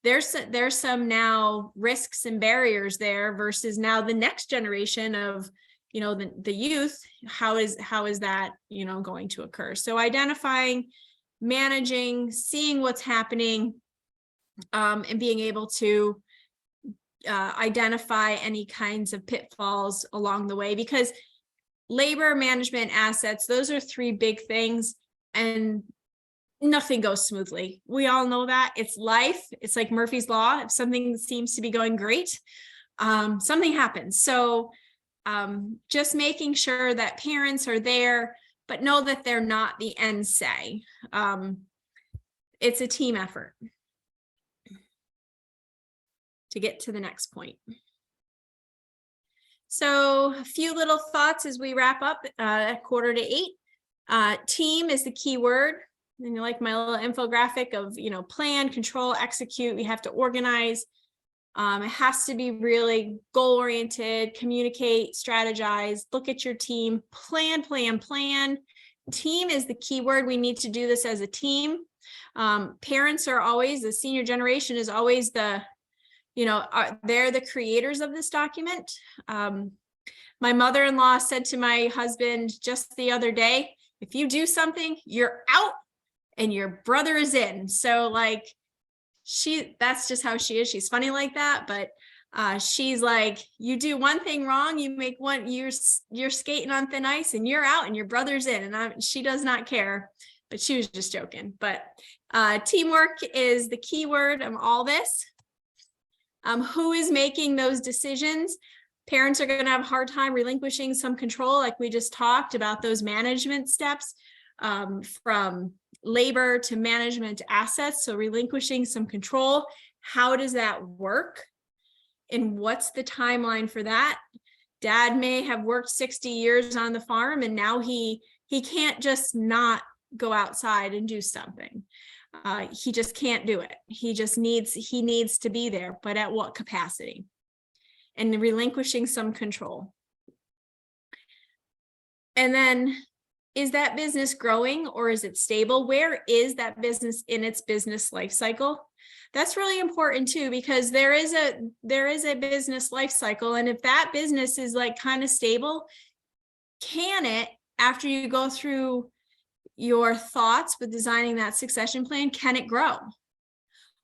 There's some now risks and barriers there versus now the next generation of, the youth. How is that, going to occur? So identifying, managing, seeing what's happening, and being able to identify any kinds of pitfalls along the way, because labor, management, assets, those are 3 big things, and nothing goes smoothly. We all know that. It's life. It's like Murphy's Law. If something seems to be going great, something happens. So just making sure that parents are there, but know that they're not the end say. It's a team effort to get to the next point. So a few little thoughts as we wrap up at 7:45. Team is the key word. And you like my little infographic of, plan, control, execute. We have to organize. It has to be really goal-oriented, communicate, strategize, look at your team, plan. Team is the key word. We need to do this as a team. Parents are always, the senior generation is always they're the creators of this document. My mother-in-law said to my husband just the other day, if you do something, you're out and your brother is in. So that's just how she is. She's funny like that, but she's like, you do one thing wrong, you make one, you're skating on thin ice and you're out and your brother's in. And she does not care, but she was just joking. But teamwork is the key word of all this. Who is making those decisions? Parents are going to have a hard time relinquishing some control, like we just talked about, those management steps, from labor to management to assets. So relinquishing some control. How does that work? And what's the timeline for that? Dad may have worked 60 years on the farm, and now he can't just not go outside and do something. He just can't do it. He needs to be there, but at what capacity? And relinquishing some control. And then, is that business growing or is it stable? Where is that business in its business life cycle? That's really important too, because there is a business life cycle. And if that business is kind of stable, can it, after you go through your thoughts with designing that succession plan, can it grow?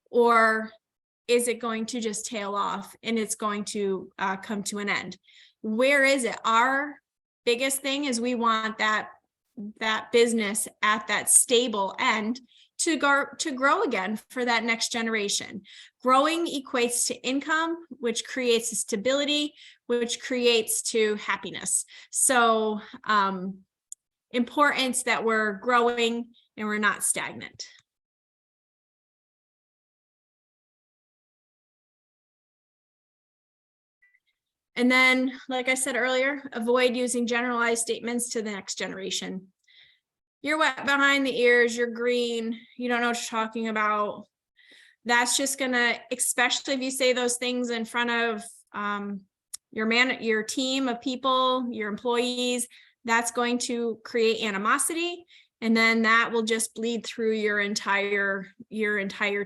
Or is it going to just tail off and it's going to come to an end? Where is it? Our biggest thing is we want that business at that stable end to grow again for that next generation. Growing equates to income, which creates stability, which creates to happiness. So importance that we're growing and we're not stagnant. And then, like I said earlier, avoid using generalized statements to the next generation. you're wet behind the ears, you're green, you don't know what you're talking about. That's just gonna, especially if you say those things in front of your team of people, your employees, that's going to create animosity. And then that will just bleed through your entire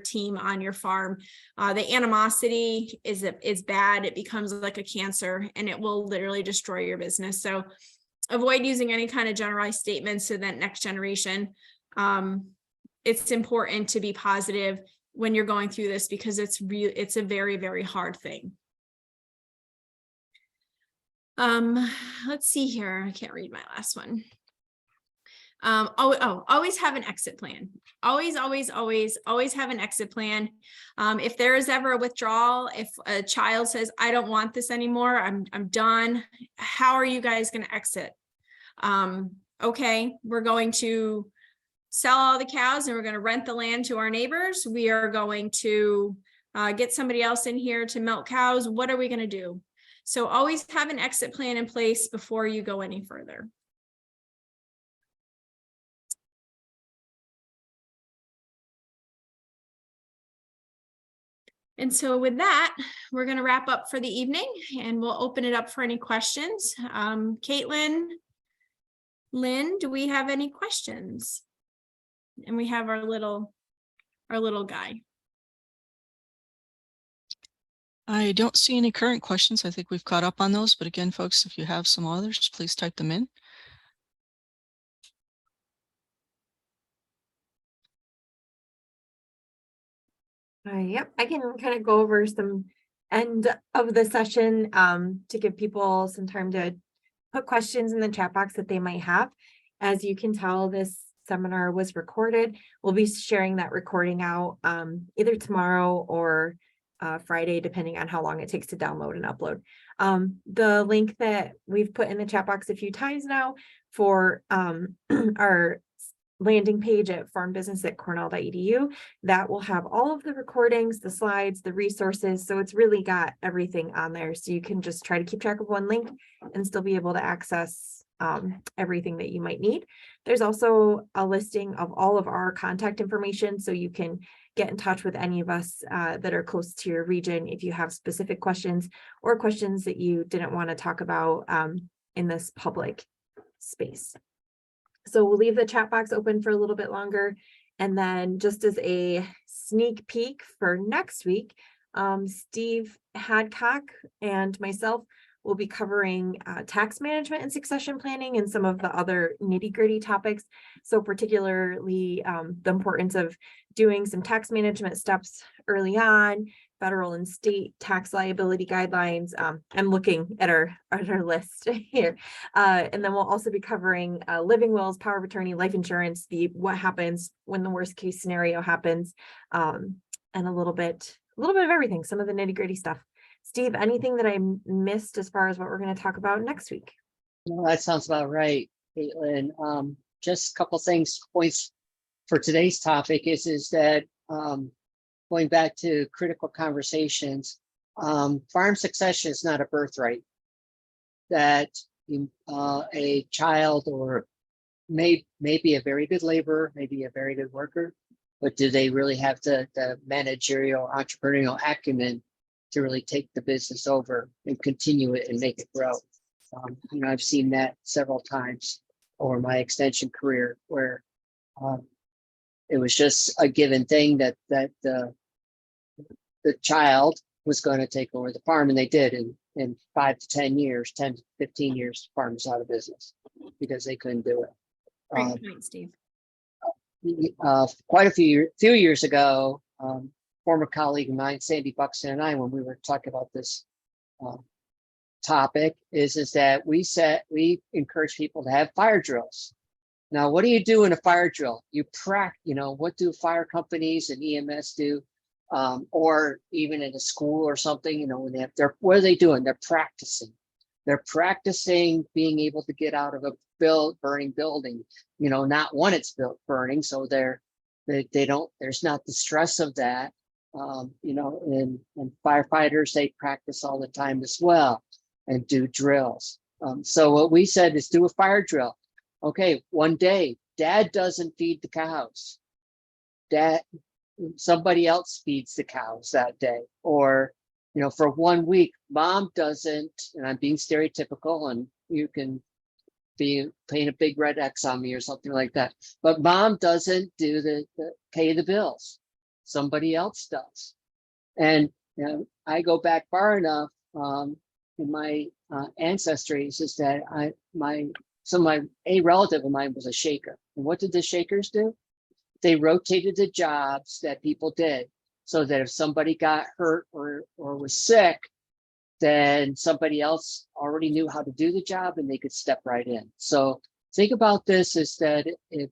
team on your farm. The animosity is bad. It becomes like a cancer, and it will literally destroy your business. So avoid using any kind of generalized statements to that next generation. It's important to be positive when you're going through this, because it's a very, very hard thing. Let's see here. I can't read my last one. Always have an exit plan. Always have an exit plan. If there is ever a withdrawal, if a child says, I don't want this anymore, I'm done, how are you guys going to exit? Okay, we're going to sell all the cows and we're going to rent the land to our neighbors. We are going to get somebody else in here to milk cows. What are we going to do? So always have an exit plan in place before you go any further. And so with that, we're going to wrap up for the evening, and we'll open it up for any questions. Caitlin, Lynn, do we have any questions? And we have our little guy. I don't see any current questions. I think we've caught up on those. But again, folks, if you have some others, please type them in. Yep, I can kind of go over some end of the session to give people some time to put questions in the chat box that they might have. As you can tell, this seminar was recorded. We'll be sharing that recording out either tomorrow or Friday, depending on how long it takes to download and upload. The link that we've put in the chat box a few times now for our landing page at farmbusiness@cornell.edu, that will have all of the recordings, the slides, the resources. So it's really got everything on there. So you can just try to keep track of one link and still be able to access everything that you might need. There's also a listing of all of our contact information, so you can get in touch with any of us that are close to your region if you have specific questions or questions that you didn't want to talk about in this public space. So we'll leave the chat box open for a little bit longer. And then just as a sneak peek for next week, Steve Hadcock and myself will be covering tax management and succession planning and some of the other nitty-gritty topics. So particularly the importance of doing some tax management steps early on, federal and state tax liability guidelines. I'm looking at our list here. And then we'll also be covering living wills, power of attorney, life insurance, what happens when the worst case scenario happens, and a little bit of everything, some of the nitty-gritty stuff. Steve, anything that I missed as far as what we're going to talk about next week? No, that sounds about right, Caitlin. Just a couple points for today's topic is that going back to critical conversations, farm succession is not a birthright. That a child or may be a very good laborer, maybe a very good worker, but do they really have the managerial entrepreneurial acumen to really take the business over and continue it and make it grow? I've seen that several times over my extension career where it was just a given thing that the child was going to take over the farm, and they did in 5 to 10 years, 10 to 15 years, the farm was out of business because they couldn't do it. Great point, Steve. Quite a few years ago, former colleague of mine, Sandy Buxton, and I, when we were talking about this topic, is that we encourage people to have fire drills. Now, what do you do in a fire drill? You practice. What do fire companies and EMS do, or even in a school or something? When what are they doing? They're practicing. They're practicing being able to get out of a burning building. Not when it's burning, so they don't. There's not the stress of that. And firefighters, they practice all the time as well and do drills. So what we said is do a fire drill. Okay, one day dad doesn't feed the cows. Somebody else feeds the cows that day. Or, you know, for 1 week, mom doesn't, and I'm being stereotypical, and you can be paying a big red X on me or something like that. But mom doesn't do the pay the bills. Somebody else does. And you know, I go back far enough in my ancestries is that a relative of mine was a shaker. And what did the shakers do? They rotated the jobs that people did, so that if somebody got hurt or was sick, then somebody else already knew how to do the job and they could step right in. So think about this is that if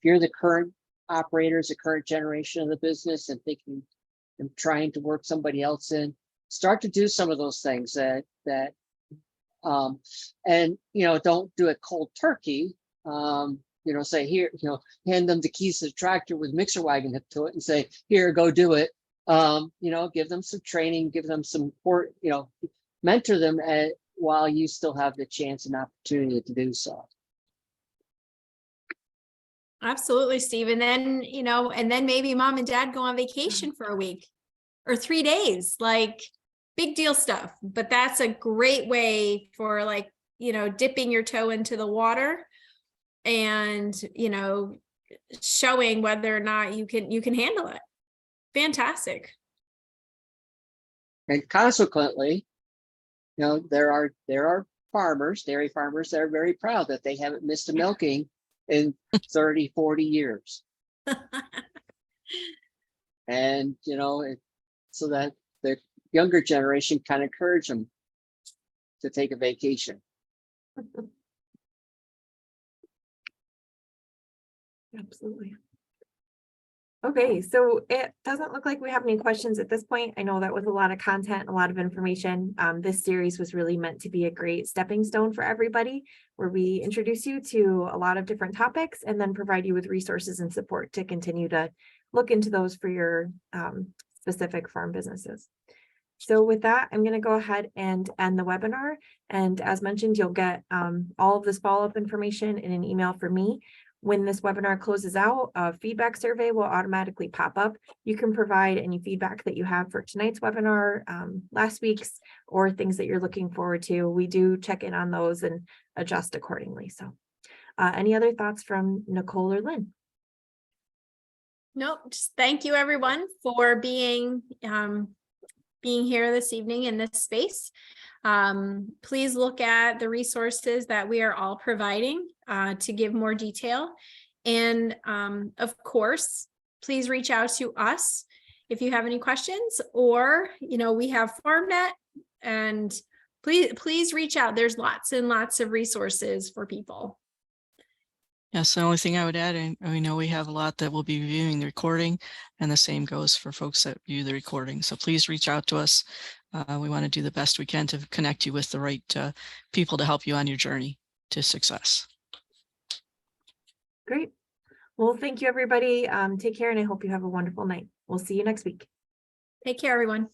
you're the current operators, the current generation of the business, and thinking and trying to work somebody else in, start to do some of those things and you know, don't do it cold turkey. You know, say here, you know, hand them the keys to the tractor with mixer wagon hooked to it and say, here, go do it. You know, give them some training, give them some support, you know, mentor them while you still have the chance and opportunity to do so. Absolutely, Steve. And then, you know, and then maybe mom and dad go on vacation for a week or 3 days, like big deal stuff. But that's a great way for, like, you know, dipping your toe into the water and, you know, showing whether or not you can handle it. Fantastic. And consequently, you know, there are farmers, dairy farmers that are very proud that they haven't missed a milking in 30, 40 years. And, you know, so that the younger generation kind of encourage them to take a vacation. Absolutely. Okay, so it doesn't look like we have any questions at this point. I know that was a lot of content, a lot of information. This series was really meant to be a great stepping stone for everybody, where we introduce you to a lot of different topics and then provide you with resources and support to continue to look into those for your specific farm businesses. So with that, I'm going to go ahead and end the webinar. And as mentioned, you'll get all of this follow-up information in an email from me. When this webinar closes out, a feedback survey will automatically pop up. You can provide any feedback that you have for tonight's webinar, last week's, or things that you're looking forward to. We do check in on those and adjust accordingly. So any other thoughts from Nicole or Lynn? Nope. Just thank you, everyone, for being here this evening in this space. Please look at the resources that we are all providing to give more detail. And of course, please reach out to us if you have any questions, or, you know, we have FarmNet, and please reach out. There's lots and lots of resources for people. Yes, the only thing I would add, and we know we have a lot that will be viewing the recording, and the same goes for folks that view the recording. So please reach out to us. We want to do the best we can to connect you with the right people to help you on your journey to success. Great. Well, thank you, everybody. Take care, and I hope you have a wonderful night. We'll see you next week. Take care, everyone.